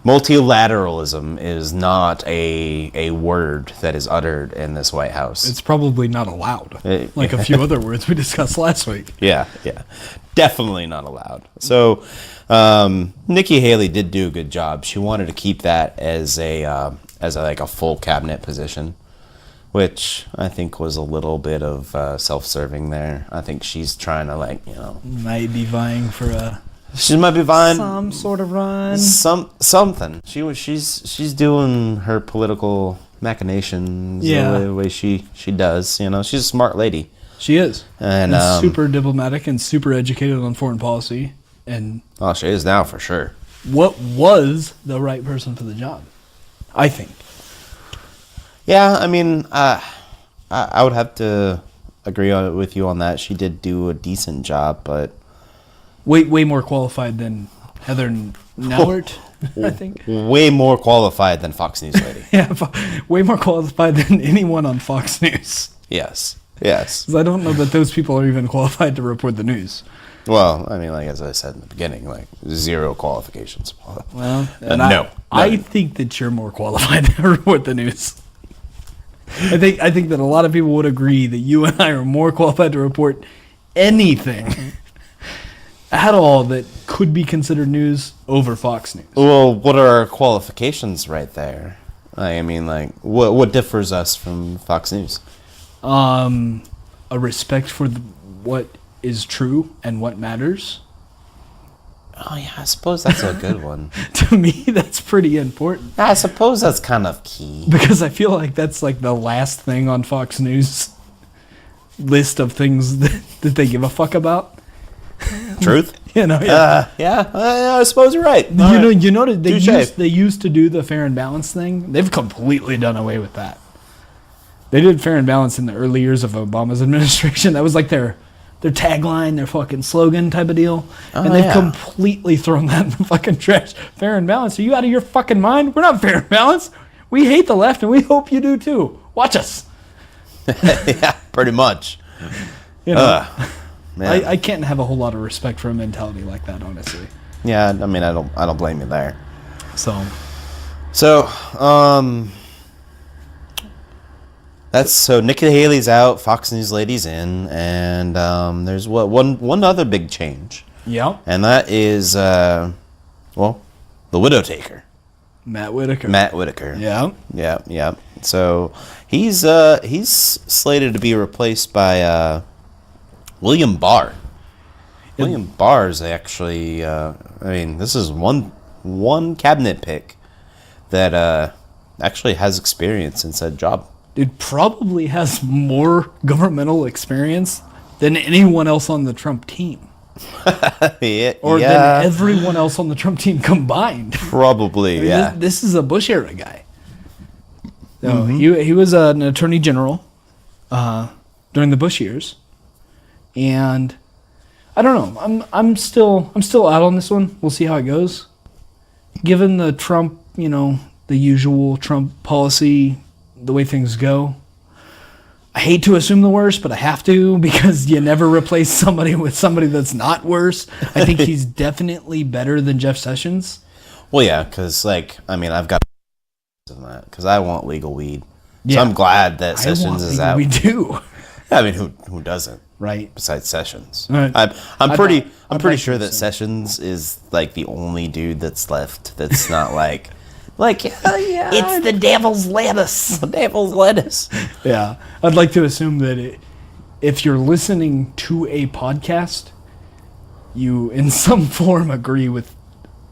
multilateralism is not a word that is uttered in this White House. It's probably not allowed, like a few other words we discussed last week. Yeah, definitely not allowed. So, Nikki Haley did do a good job. She wanted to keep that as a like a full cabinet position, which I think was a little bit of self-serving there. I think she's trying to Might be vying for she might be vying some sort of run. Something. She's doing her political machinations the way she does. She's a smart lady. She is. And super diplomatic and super educated on foreign policy. And she is now for sure. What was the right person for the job, I think. Yeah, I mean, I would have to agree with you on that. She did do a decent job, but way more qualified than Heather Nauert, I think. Way more qualified than Fox News lady. Yeah, way more qualified than anyone on Fox News. Yes. 'Cause I don't know that those people are even qualified to report the news. Well, I mean, as I said in the beginning, zero qualifications. Well, no. I think that you're more qualified to report the news. I think that a lot of people would agree that you and I are more qualified to report anything at all that could be considered news over Fox News. Well, what are our qualifications right there? I mean, what differs us from Fox News? A respect for what is true and what matters. Oh yeah, I suppose that's a good one. To me, that's pretty important. I suppose that's kind of key. Because I feel like that's like the last thing on Fox News list of things that they give a fuck about. Truth? I suppose you're right. You know they used to do the fair and balanced thing. They've completely done away with that. They did fair and balanced in the early years of Obama's administration. That was like their tagline, their fucking slogan type of deal. And they've completely thrown that in the fucking trash. Fair and balanced? Are you out of your fucking mind? We're not fair and balanced. We hate the left, and we hope you do too. Watch us. Yeah, pretty much. Man. I can't have a whole lot of respect for a mentality like that, honestly. Yeah, I mean, I don't blame you there. So, Nikki Haley's out, Fox News lady's in, and there's one other big change. Yeah. And that is the widow taker. Matt Whitaker. Yeah. So he's slated to be replaced by William Barr. William Barr is actually, this is one cabinet pick that actually has experience in said job. It probably has more governmental experience than anyone else on the Trump team. Than everyone else on the Trump team combined. Probably, yeah. This is a Bush era guy. So he was an attorney general during the Bush years, and I don't know. I'm still out on this one. We'll see how it goes. Given the Trump, the usual Trump policy, the way things go, I hate to assume the worst, but I have to, because you never replace somebody with somebody that's not worse. I think he's definitely better than Jeff Sessions. Well, yeah, because I've got that because I want legal weed. Yeah. So I'm glad that Sessions is out. We do. I mean, who doesn't? Right. Besides Sessions, right. I'm pretty sure that Sessions is like the only dude that's left that's not like. It's the devil's lettuce. The devil's lettuce. Yeah. I'd like to assume that if you're listening to a podcast, you in some form agree with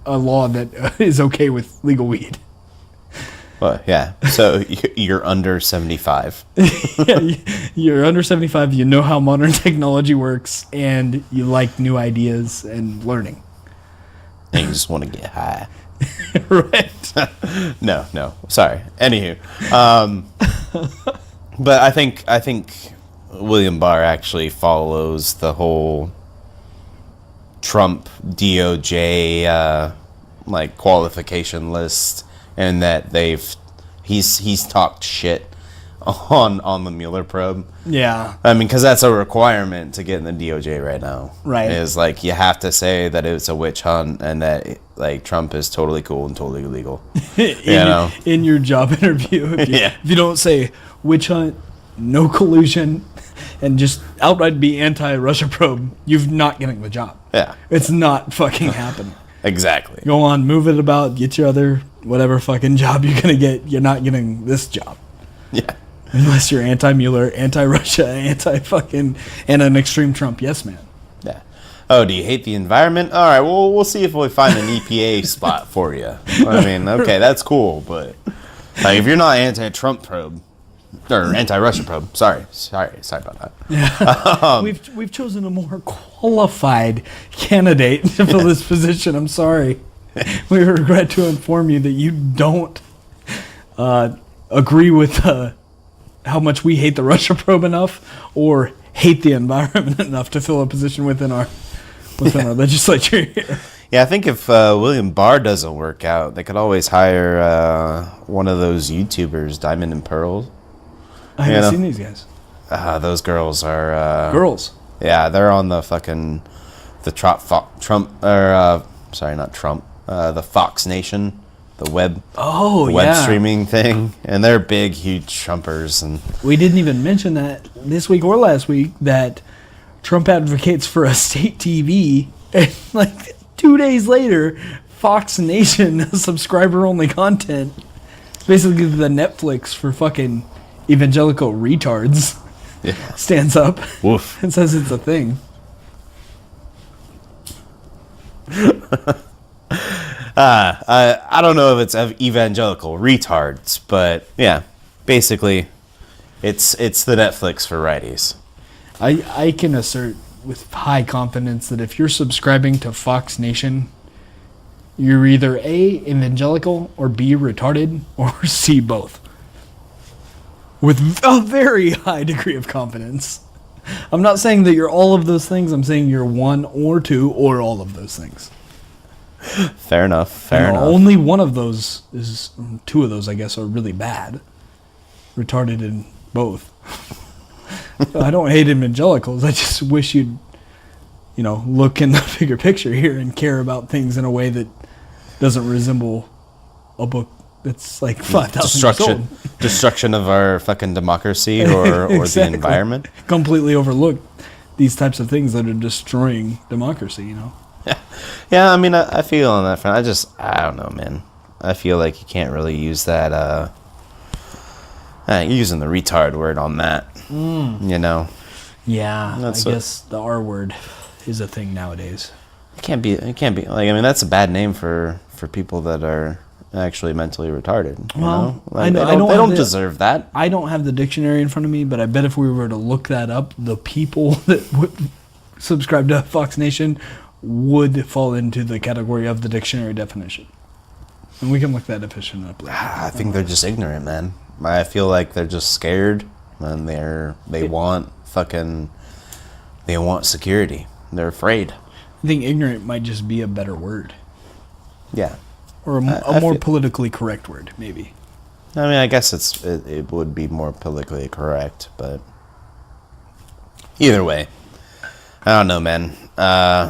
a law that is okay with legal weed. Well, yeah. So you're under 75. Yeah, you're under 75. You know how modern technology works, and you like new ideas and learning. And you just want to get high. Right. No. Sorry. Anywho, but I think William Barr actually follows the whole Trump DOJ qualification list, and that he's talked shit on the Mueller probe. Yeah. I mean, because that's a requirement to get in the DOJ right now. Right. Is like you have to say that it's a witch hunt and that like Trump is totally cool and totally legal. In your job interview, if you don't say witch hunt, no collusion, and just outright be anti-Russia probe, you're not getting the job. Yeah. It's not fucking happening. Exactly. Go on, move it about, get your other whatever fucking job you're gonna get. You're not getting this job. Yeah. Unless you're anti-Mueller, anti-Russia, anti-fucking, and an extreme Trump yes man. Yeah. Oh, do you hate the environment? All right, well, we'll see if we find an EPA spot for you. I mean, okay, that's cool, but like, if you're not anti-Trump probe, or anti-Russia probe, sorry about that. Yeah. We've chosen a more qualified candidate to fill this position. I'm sorry. We regret to inform you that you don't agree with how much we hate the Russia probe enough, or hate the environment enough to fill a position within our legislature here. Yeah, I think if William Barr doesn't work out, they could always hire one of those YouTubers, Diamond and Pearl. I haven't seen these guys. Those girls are girls. Yeah, they're on the fucking the the Fox Nation, the web streaming thing, and they're big, huge Trumpers. And we didn't even mention that this week or last week that Trump advocates for a state TV, and like 2 days later, Fox Nation, subscriber-only content, basically the Netflix for fucking evangelical retards, stands up and says it's a thing. I don't know if it's evangelical retards, but yeah, basically, it's the Netflix for righties. I can assert with high confidence that if you're subscribing to Fox Nation, you're either A, evangelical, or B, retarded, or C, both. With a very high degree of confidence. I'm not saying that you're all of those things. I'm saying you're one or two or all of those things. Fair enough. Only one of those is, two of those, I guess, are really bad. Retarded in both. I don't hate evangelicals. I just wish you'd, look in the bigger picture here and care about things in a way that doesn't resemble a book that's like 5,000 years old. Destruction of our fucking democracy or Exactly. the environment. Completely overlooked these types of things that are destroying democracy, Yeah, I mean, I feel on that front. I don't know, man. I feel like you can't really use that, using the retard word on that, Yeah, I That's guess the R word is a thing nowadays. It can't be, like, I mean, that's a bad name for people that are actually mentally retarded. Well, Like, I they don't don't deserve that. I don't have the dictionary in front of me, but I bet if we were to look that up, the people that would subscribe to Fox Nation would fall into the category of the dictionary definition. And we can look that definition up later. I think they're just ignorant, man. I feel like they're just scared, and they want security. They're afraid. I think ignorant might just be a better word. Yeah. Or a more politically correct word, maybe. I mean, I guess it would be more politically correct, but either way, I don't know, man.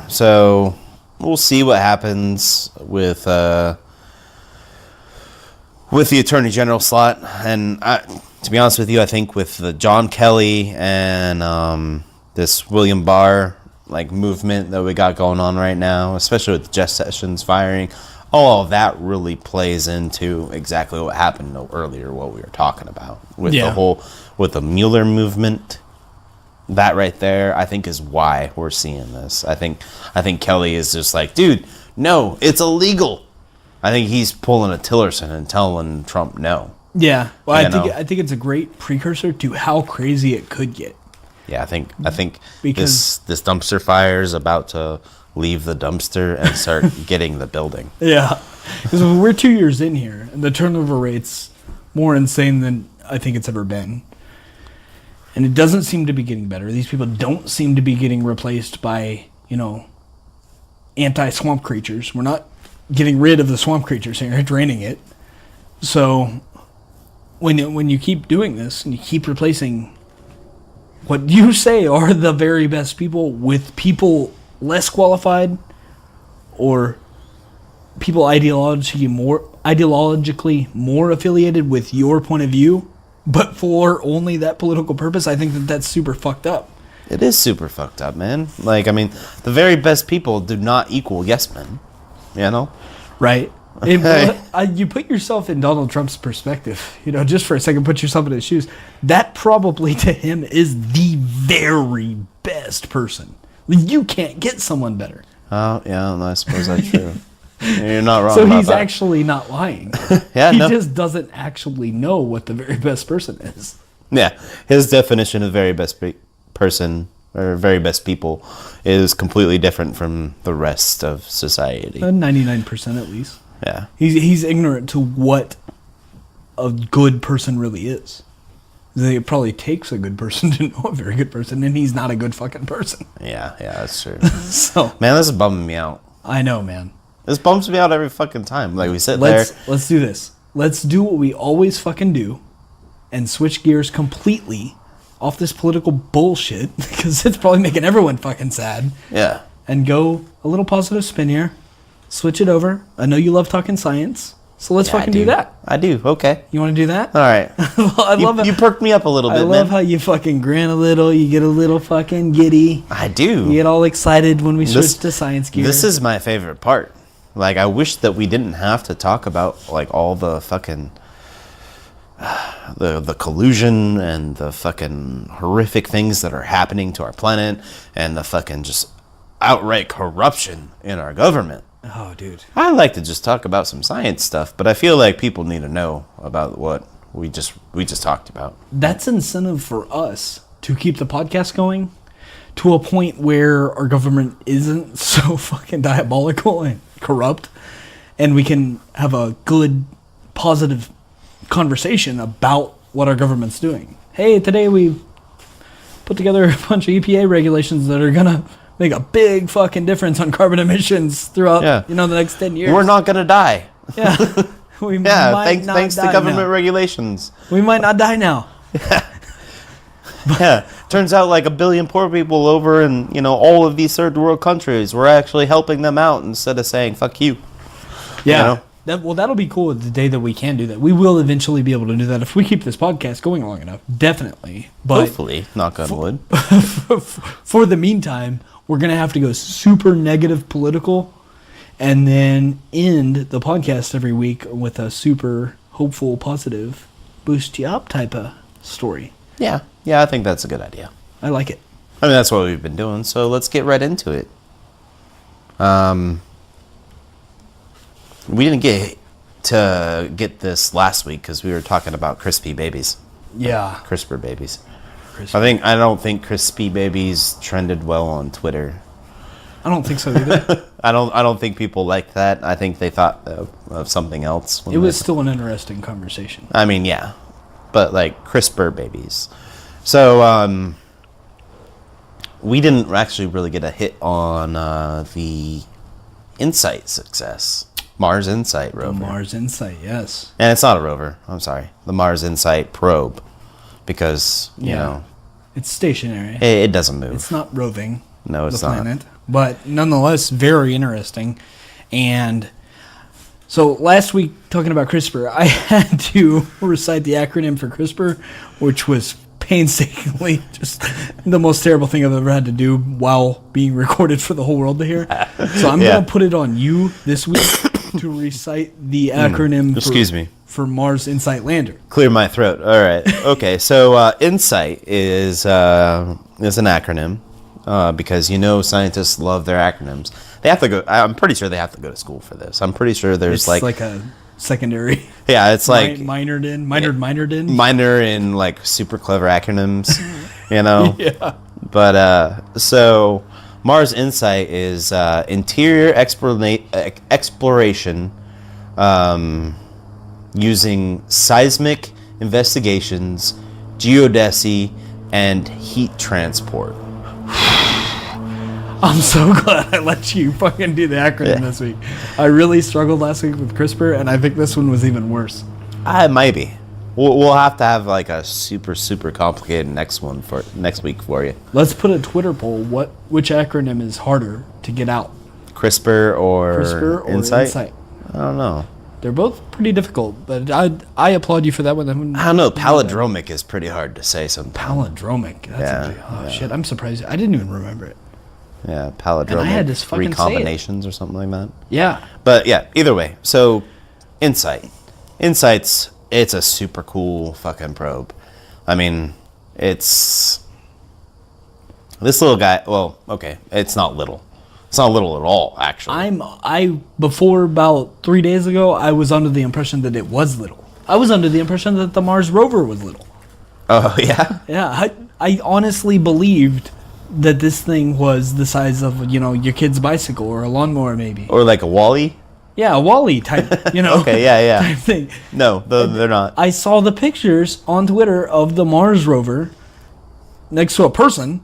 So we'll see what happens with the Attorney General slot. And to be honest with you, I think with the John Kelly and this William Barr movement that we got going on right now, especially with Jeff Sessions firing, all of that really plays into exactly what happened earlier, what we were talking about with the Mueller movement. That right there, I think, is why we're seeing this. I think Kelly is just like, dude, no, it's illegal. I think he's pulling a Tillerson and telling Trump no. Yeah, well, I think it's a great precursor to how crazy it could get. Yeah, I think because this dumpster fire is about to leave the dumpster and start getting the building. Yeah, because we're 2 years in here, and the turnover rate's more insane than I think it's ever been. And it doesn't seem to be getting better. These people don't seem to be getting replaced by, anti-swamp creatures. We're not getting rid of the swamp creatures here, draining it. So when you keep doing this and you keep replacing what you say are the very best people with people less qualified or people ideologically more affiliated with your point of view, but for only that political purpose, I think that that's super fucked up. It is super fucked up, man. Like, I mean, the very best people do not equal yes men. You know? Right. You put yourself in Donald Trump's perspective, just for a second, put yourself in his shoes. That probably to him is the very best person. You can't get someone better. Oh, yeah, I suppose that's true. You're not wrong. So about he's that. actually not lying. Yeah, he no. just doesn't actually know what the very best person is. Yeah, his definition of very best person or very best people is completely different from the rest of society. 99% at least. Yeah. He's ignorant to what a good person really is. It probably takes a good person to know a very good person, and he's not a good fucking person. Yeah, that's true. So, man, this is bumming me out. I know, man. This bums me out every fucking time. Like, we sit Let's do this. Let's do what we always fucking do and switch gears completely off this political bullshit, because it's probably making everyone fucking sad. Yeah. And go a little positive spin here. Switch it over. I know you love talking science, so let's fucking do that. I do. Okay. You want to do that? All right. I love you perked me up a little bit, I man. love how you fucking grin a little. You get a little fucking giddy. I do. You get all excited when we switch to science gear. This is my favorite part. Like, I wish that we didn't have to talk about, like, all the fucking... the collusion and the fucking horrific things that are happening to our planet and the fucking just outright corruption in our government. Oh, dude. I like to just talk about some science stuff, but I feel like people need to know about what we just talked about. That's incentive for us to keep the podcast going to a point where our government isn't so fucking diabolical and corrupt, and we can have a good, positive conversation about what our government's doing. Hey, today we put together a bunch of EPA regulations that are gonna make a big fucking difference on carbon emissions throughout the next 10 years. We're not gonna die. Yeah. Thanks to government regulations. We might not die now. Yeah, turns out like 1 billion poor people over in all of these third world countries. We're actually helping them out instead of saying "fuck you." Yeah, that'll be cool the day that we can do that. We will eventually be able to do that if we keep this podcast going long enough. Definitely, but hopefully, knock on wood. For the meantime, we're gonna have to go super negative political, and then end the podcast every week with a super hopeful, positive, boost you up type of story. Yeah, I think that's a good idea. I like it. I mean, that's what we've been doing, so let's get right into it. We didn't get this last week because we were talking about crispy babies. Yeah. CRISPR babies. I don't think crispy babies trended well on Twitter. I don't think so either. I don't think people liked that. I think they thought of something else. It was still an interesting conversation. I mean, yeah. But like CRISPR babies. So we didn't actually really get a hit on the InSight success. Mars InSight rover. The Mars InSight, yes. And it's not a rover. I'm sorry. The Mars InSight probe. Because, you know. It's stationary. It doesn't move. It's not roving. No, it's the planet. not. But nonetheless, very interesting. And so last week, talking about CRISPR, I had to recite the acronym for CRISPR, which was painstakingly just the most terrible thing I've ever had to do while being recorded for the whole world to hear. So I'm going to put it on you this week to recite the acronym for Mars InSight lander. Clear my throat. All right. Okay. So InSight is an acronym because scientists love their acronyms. They have to go. I'm pretty sure they have to go to school for this. I'm pretty sure there's it's like a secondary. Yeah, it's like minored in. Minor in like super clever acronyms, Yeah. But so Mars InSight is interior exploration using seismic investigations, geodesy, and heat transport. I'm so glad I let you fucking do the acronym this week. I really struggled last week with CRISPR, and I think this one was even worse. Maybe. We'll have to have like a super complicated next week for you. Let's put a Twitter poll. Which acronym is harder to get out? CRISPR or Insight? I don't know. They're both pretty difficult, but I applaud you for that one. I don't know. Palindromic is pretty hard to say sometimes. Palindromic. Shit, I'm surprised. I didn't even remember it. Yeah, palindromic. And I had to fucking recombinations or something like that. Yeah. But yeah, either way. So, Insight's, it's a super cool fucking probe. I mean, it's... This little guy, well, okay, it's not little. It's not little at all, actually. Before about 3 days ago, I was under the impression that it was little. I was under the impression that the Mars rover was little. Oh, yeah? Yeah, I honestly believed that this thing was the size of, your kid's bicycle or a lawnmower, maybe. Or like a Wall-E? Yeah, a Wall-E type, Okay, yeah. type thing. No, they're not. I saw the pictures on Twitter of the Mars rover next to a person.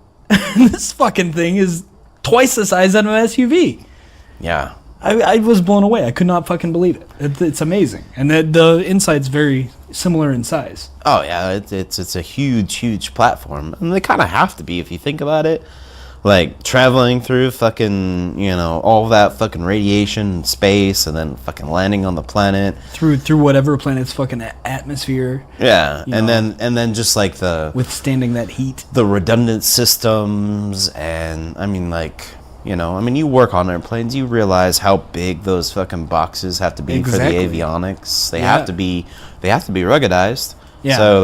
This fucking thing is twice the size of an SUV. Yeah. I was blown away. I could not fucking believe it. It's amazing. And the Insight's very similar in size. Oh, yeah. It's a huge platform. And they kind of have to be if you think about it. Like, traveling through fucking, all that fucking radiation, space, and then fucking landing on the planet. Through whatever planet's fucking atmosphere. Yeah. And then just like withstanding that heat. The redundant systems and, you work on airplanes, you realize how big those fucking boxes have to be for the avionics. They have to be ruggedized. Yeah. So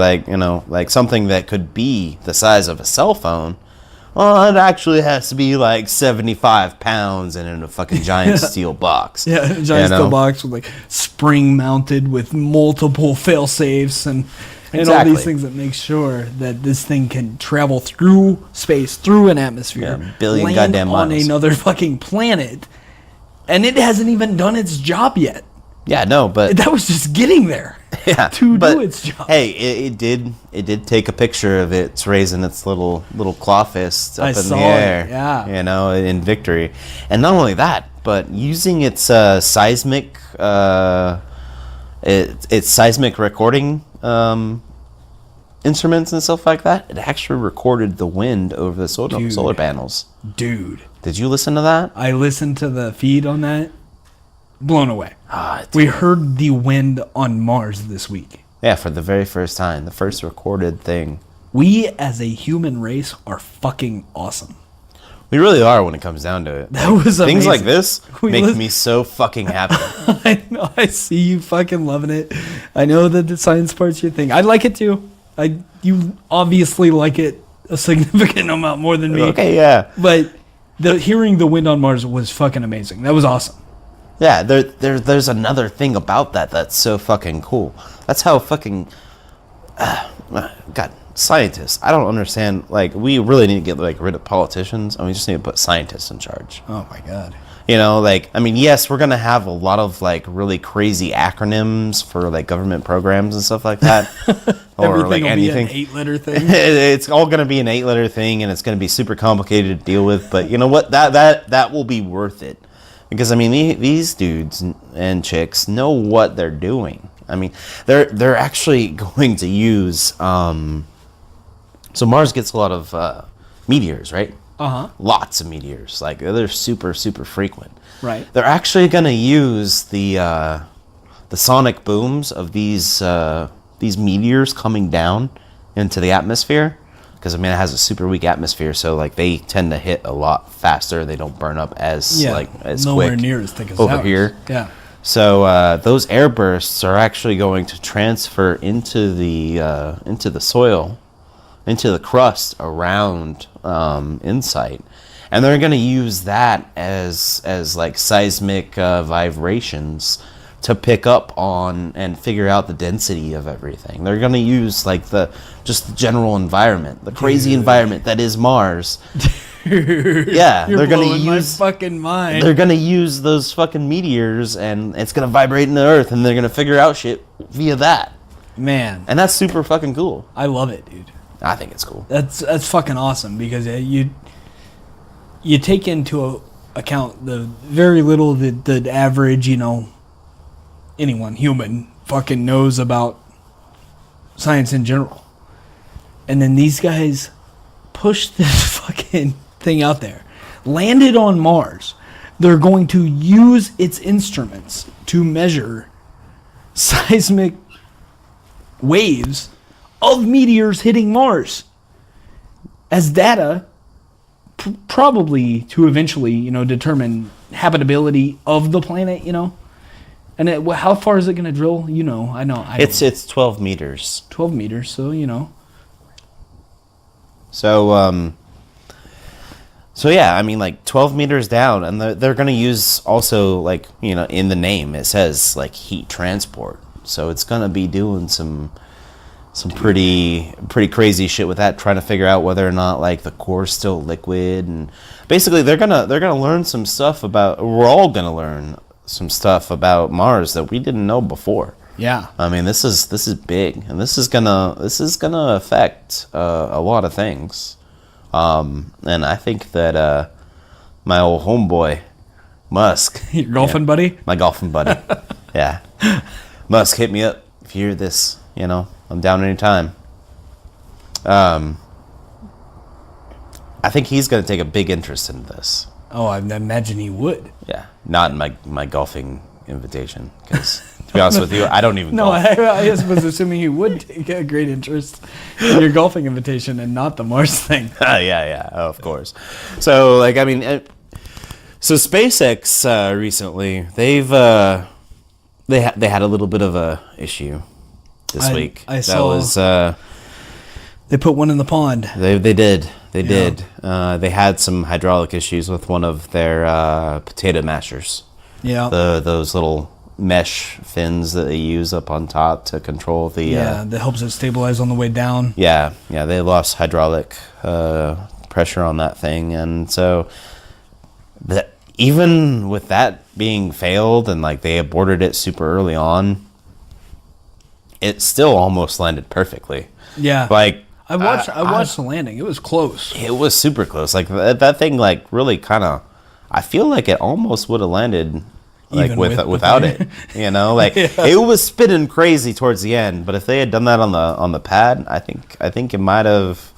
like something that could be the size of a cell phone, well, it actually has to be like 75 pounds and in a fucking giant steel box. Yeah, a giant steel box with like spring mounted with multiple fail safes and all these things that make sure that this thing can travel through space, through an atmosphere, billion land goddamn on miles. another fucking planet, and it hasn't even done its job yet. Yeah, no, but that was just getting there. Yeah, to do its job. Hey, it did take a picture of it raising its little claw fist up in the air. Yeah, in victory, and not only that, but using its seismic recording instruments and stuff like that. It actually recorded the wind over the solar panels. Dude, did you listen to that? I listened to the feed on that. Blown away. We heard the wind on Mars this week. Yeah, for the very first time. The first recorded thing. We, as a human race, are fucking awesome. We really are when it comes down to it. That was amazing. Things like this make me so fucking happy. I know. I see you fucking loving it. I know that the science part's your thing. I like it too. You obviously like it a significant amount more than me. Okay, yeah. But hearing the wind on Mars was fucking amazing. That was awesome. Yeah, there's another thing about that's so fucking cool. That's how fucking... God, scientists. I don't understand. Like, we really need to get rid of politicians, and we just need to put scientists in charge. Oh, my God. Yes, we're going to have a lot of, really crazy acronyms for, government programs and stuff like that. Or, anything. Be an 8-letter thing. It's all going to be an 8-letter thing, and it's going to be super complicated to deal with. But you know what? That will be worth it. Because, these dudes and chicks know what they're doing. They're actually going to use... so Mars gets a lot of meteors, right? Uh-huh. Lots of meteors. They're super frequent. Right. They're actually going to use the sonic booms of these meteors coming down into the atmosphere. Because, it has a super weak atmosphere, so, they tend to hit a lot faster. They don't burn up as nowhere quick near as thick as over ours. here. Yeah. So, those air bursts are actually going to transfer into the soil, into the crust around Insight. And they're going to use that as seismic vibrations to pick up on and figure out the density of everything. They're going to use the general environment, the crazy environment that is Mars. Yeah, You're they're going to use my fucking mind. They're going to use those fucking meteors, and it's going to vibrate in the earth, and they're going to figure out shit via that. Man, and that's super fucking cool. I love it, dude. I think it's cool. That's fucking awesome because you take into account the very little that the average, human fucking knows about science in general. And then these guys pushed this fucking thing out there, landed on Mars. They're going to use its instruments to measure seismic waves of meteors hitting Mars as data, probably to eventually, determine habitability of the planet, And how far is it going to drill? I know. It's 12 meters. 12 meters, so, So yeah, I mean, like 12 meters down, and they're going to use also, like, in the name it says like heat transport, so it's going to be doing some pretty crazy shit with that, trying to figure out whether or not like the core's still liquid, and basically they're gonna learn some stuff about. We're all gonna learn some stuff about Mars that we didn't know before. Yeah. I mean, this is big, and this is gonna affect a lot of things. And I think that my old homeboy Musk, your golfing buddy, my golfing buddy, yeah, Musk, hit me up if you hear this. I'm down anytime. I think he's going to take a big interest in this. Oh, I imagine he would. Yeah, not in my golfing invitation, because to be honest with you, I don't even No, golf. I was assuming he would take a great interest in your golfing invitation and not the Mars thing. Yeah, of course. So, like, I mean, so SpaceX recently, they had a little bit of a issue this week. I saw. They put one in the pond. They did. They did. They had some hydraulic issues with one of their potato mashers. Yeah. Those little mesh fins that they use up on top to control the. That helps it stabilize on the way down. Yeah. They lost hydraulic pressure on that thing, and so even with that being failed, and like they aborted it super early on, it still almost landed perfectly. Yeah. Like I watched the landing. It was close. it was super close. Like that thing, like really kind of. I feel like it almost would have landed, like Even without it. Like it was spinning crazy towards the end. But if they had done that on the pad, I think it might have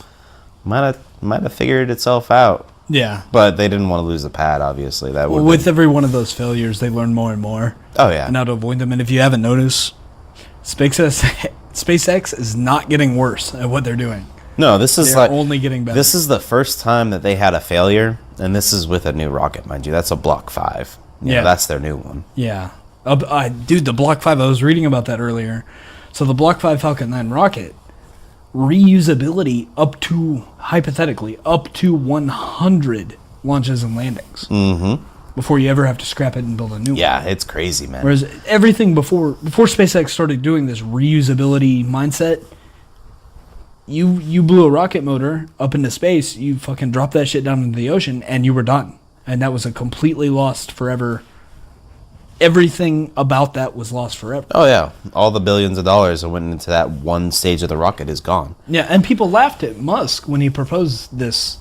figured itself out. Yeah. But they didn't want to lose the pad. Obviously, that would. With every one of those failures, they learn more and more. Oh yeah. And how to avoid them. And if you haven't noticed, SpaceX is not getting worse at what they're doing. No, this is They're only getting better. This is the first time that they had a failure, and this is with a new rocket, mind you. That's a Block 5. Yeah. That's their new one. Yeah. Dude, the Block 5, I was reading about that earlier. So the Block 5 Falcon 9 rocket, reusability hypothetically, up to 100 launches and landings. Mm-hmm. Before you ever have to scrap it and build a new one. Yeah, it's crazy, man. Whereas everything before SpaceX started doing this reusability mindset, you blew a rocket motor up into space, you fucking dropped that shit down into the ocean, and you were done. And that was a completely lost forever. Everything about that was lost forever. Oh, yeah. All the billions of dollars that went into that one stage of the rocket is gone. Yeah, and people laughed at Musk when he proposed this,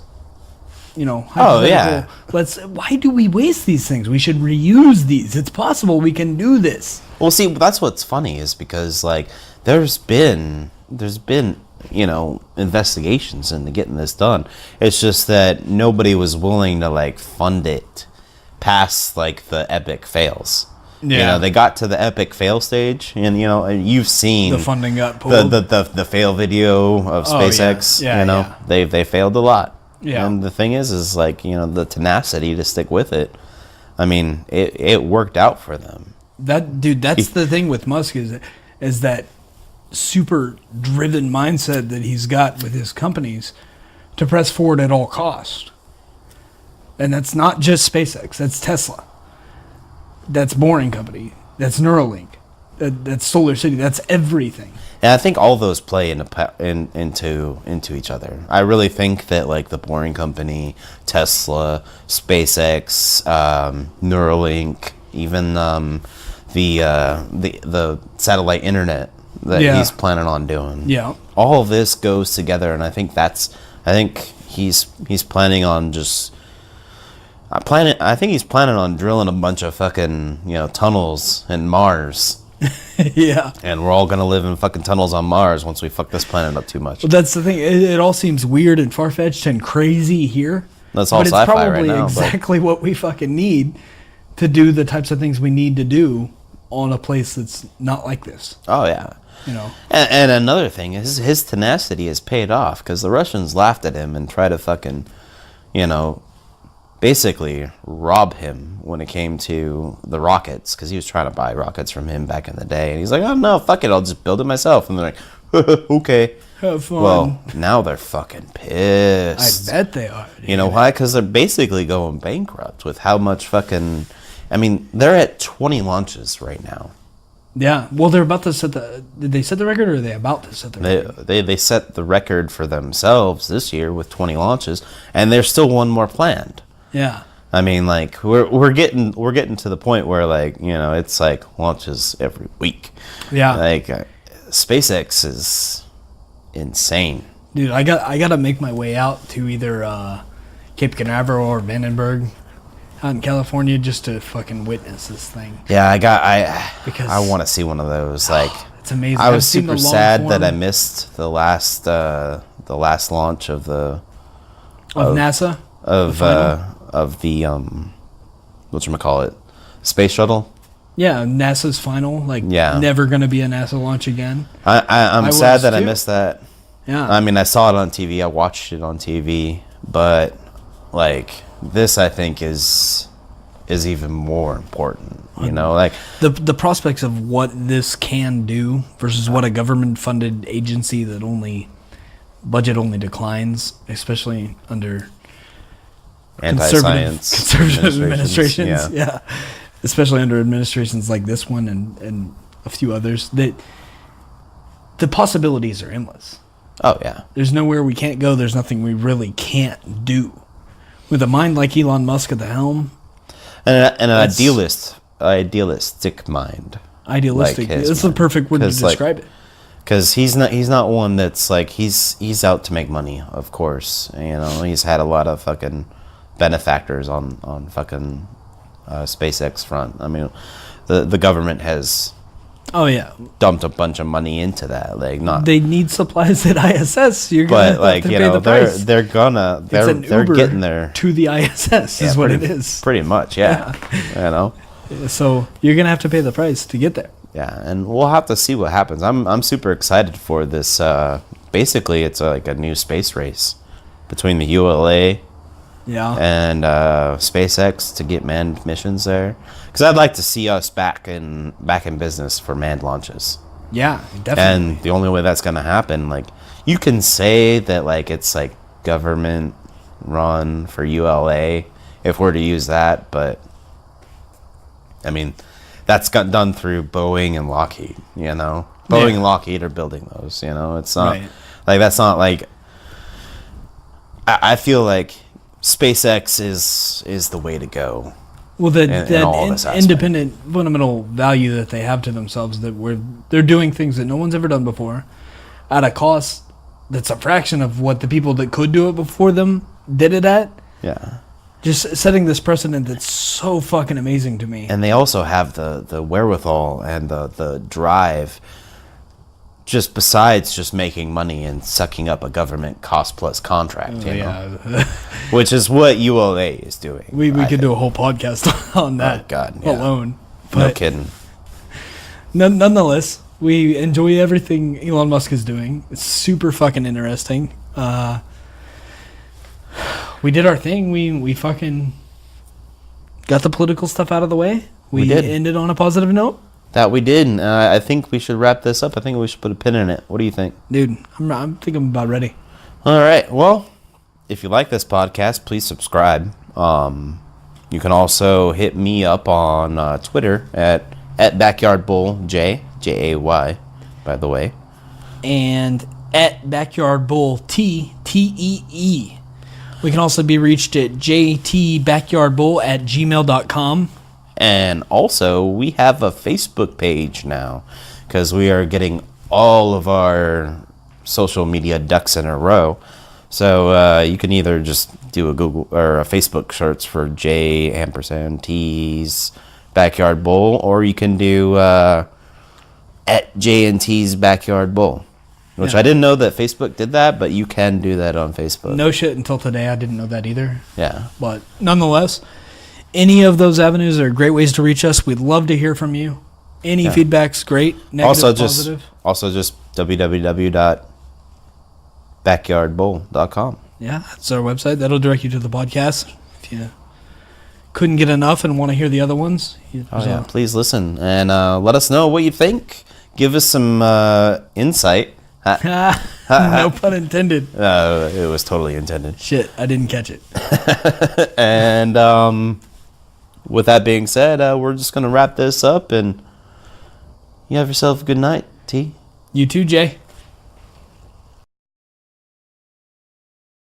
Oh, yeah. Why do we waste these things? We should reuse these. It's possible we can do this. Well, see, that's what's funny is because, like, there's been investigations into getting this done. It's just that nobody was willing to, like, fund it past, like, the epic fails. Yeah. They got to the epic fail stage, and and you've seen The funding got pulled. the fail video of SpaceX. Yeah, they failed a lot. Yeah. And the thing is like the tenacity to stick with it. I mean, it worked out for them. That's the thing with Musk is that super driven mindset that he's got with his companies to press forward at all costs. And that's not just SpaceX. That's Tesla. That's Boring Company. That's Neuralink. That's Solar City. That's everything. And I think all those play into each other. I really think that like the Boring Company, Tesla, SpaceX, Neuralink, even the satellite internet that he's planning on doing. Yeah. All of this goes together, and I think he's planning on just. I think he's planning on drilling a bunch of fucking tunnels in Mars Yeah. And we're all going to live in fucking tunnels on Mars once we fuck this planet up too much. Well, that's the thing. It all seems weird and far-fetched and crazy here. That's all but it's sci-fi probably right now. exactly what we fucking need to do the types of things we need to do on a place that's not like this. Oh, yeah. You know. And another thing is his tenacity has paid off because the Russians laughed at him and tried to fucking, basically rob him when it came to the rockets because he was trying to buy rockets from him back in the day. And he's like, oh, no, fuck it. I'll just build it myself. And they're like, okay. Have fun. Well, now they're fucking pissed. I bet they are. You know why? Because they're basically going bankrupt with how much fucking... I mean, they're at 20 launches right now. Yeah. Well, they're about to set the... Did they set the record or are they about to set the record? They set the record for themselves this year with 20 launches, and there's still one more planned. Yeah. I mean, like, we're getting to the point where, like, it's like launches every week. Yeah. Like, SpaceX is insane. Dude, I got to make my way out to either Cape Canaveral or Vandenberg out in California just to fucking witness this thing. Yeah, I want to see one of those. Like, it's amazing. I was super sad that I missed the last launch of NASA of the whatchamacallit, space shuttle. Yeah, NASA's final. Like, never gonna be a NASA launch again. I'm sad that I missed that. Yeah. I mean, I saw it on TV. I watched it on TV, but like this, I think is even more important. Like the prospects of what this can do versus what a government-funded agency that budget only declines, especially under conservative administrations. Yeah. Especially under administrations like this one and a few others, that the possibilities are endless. Oh, yeah. There's nowhere we can't go. There's nothing we really can't do. With a mind like Elon Musk at the helm. And an idealistic mind. Idealistic. Like that's the perfect word to describe it. Because he's not one that's like, he's out to make money, of course. He's had a lot of fucking benefactors on fucking SpaceX front. I mean, the government has dumped a bunch of money into that. Like, not they need supplies at ISS. You're gonna have to pay the price. they're getting there to the ISS is what it is. Pretty much, yeah. So you're gonna have to pay the price to get there. Yeah, and we'll have to see what happens. I'm super excited for this. Basically, it's like a new space race between the ULA and SpaceX to get manned missions there. Because I'd like to see us back in business for manned launches. Yeah, definitely. And the only way that's going to happen, like, you can say that, like, it's, like, government run for ULA, if we're to use that, but, I mean, that's got done through Boeing and Lockheed, Boeing and Lockheed are building those, It's not, like, that's not, like, I feel like SpaceX is the way to go. Well, that independent fundamental value that they have to themselves, that they're doing things that no one's ever done before, at a cost that's a fraction of what the people that could do it before them did it at. Yeah. Just setting this precedent that's so fucking amazing to me. And they also have the wherewithal and the drive, just besides just making money and sucking up a government cost-plus contract, which is what ULA is doing. We could do a whole podcast on that alone. But no kidding. Nonetheless, we enjoy everything Elon Musk is doing. It's super fucking interesting. We did our thing. We fucking got the political stuff out of the way. We did. Ended on a positive note. That we did. And I think we should wrap this up. I think we should put a pin in it. What do you think? Dude, I think I'm about ready. All right. Well, if you like this podcast, please subscribe. You can also hit me up on Twitter at BackyardBullJ, Jay, by the way. And at BackyardBull, TEE. We can also be reached at jtbackyardbull@gmail.com. And also, we have a Facebook page now because we are getting all of our social media ducks in a row. So you can either just do a Google or a Facebook search for J&T's Backyard Bull, or you can do at JNT's Backyard Bowl. Which Yeah. I didn't know that Facebook did that, but you can do that on Facebook. No shit until today. I didn't know that either. Yeah. But nonetheless, any of those avenues are great ways to reach us. We'd love to hear from you. Any feedback's great. Negative, positive. Also just www.backyardbowl.com. Yeah, that's our website. That'll direct you to the podcast. If you couldn't get enough and want to hear the other ones. Please listen and let us know what you think. Give us some insight. No pun intended. It was totally intended. Shit, I didn't catch it. And with that being said, we're just going to wrap this up, and you have yourself a good night, T. You too, Jay.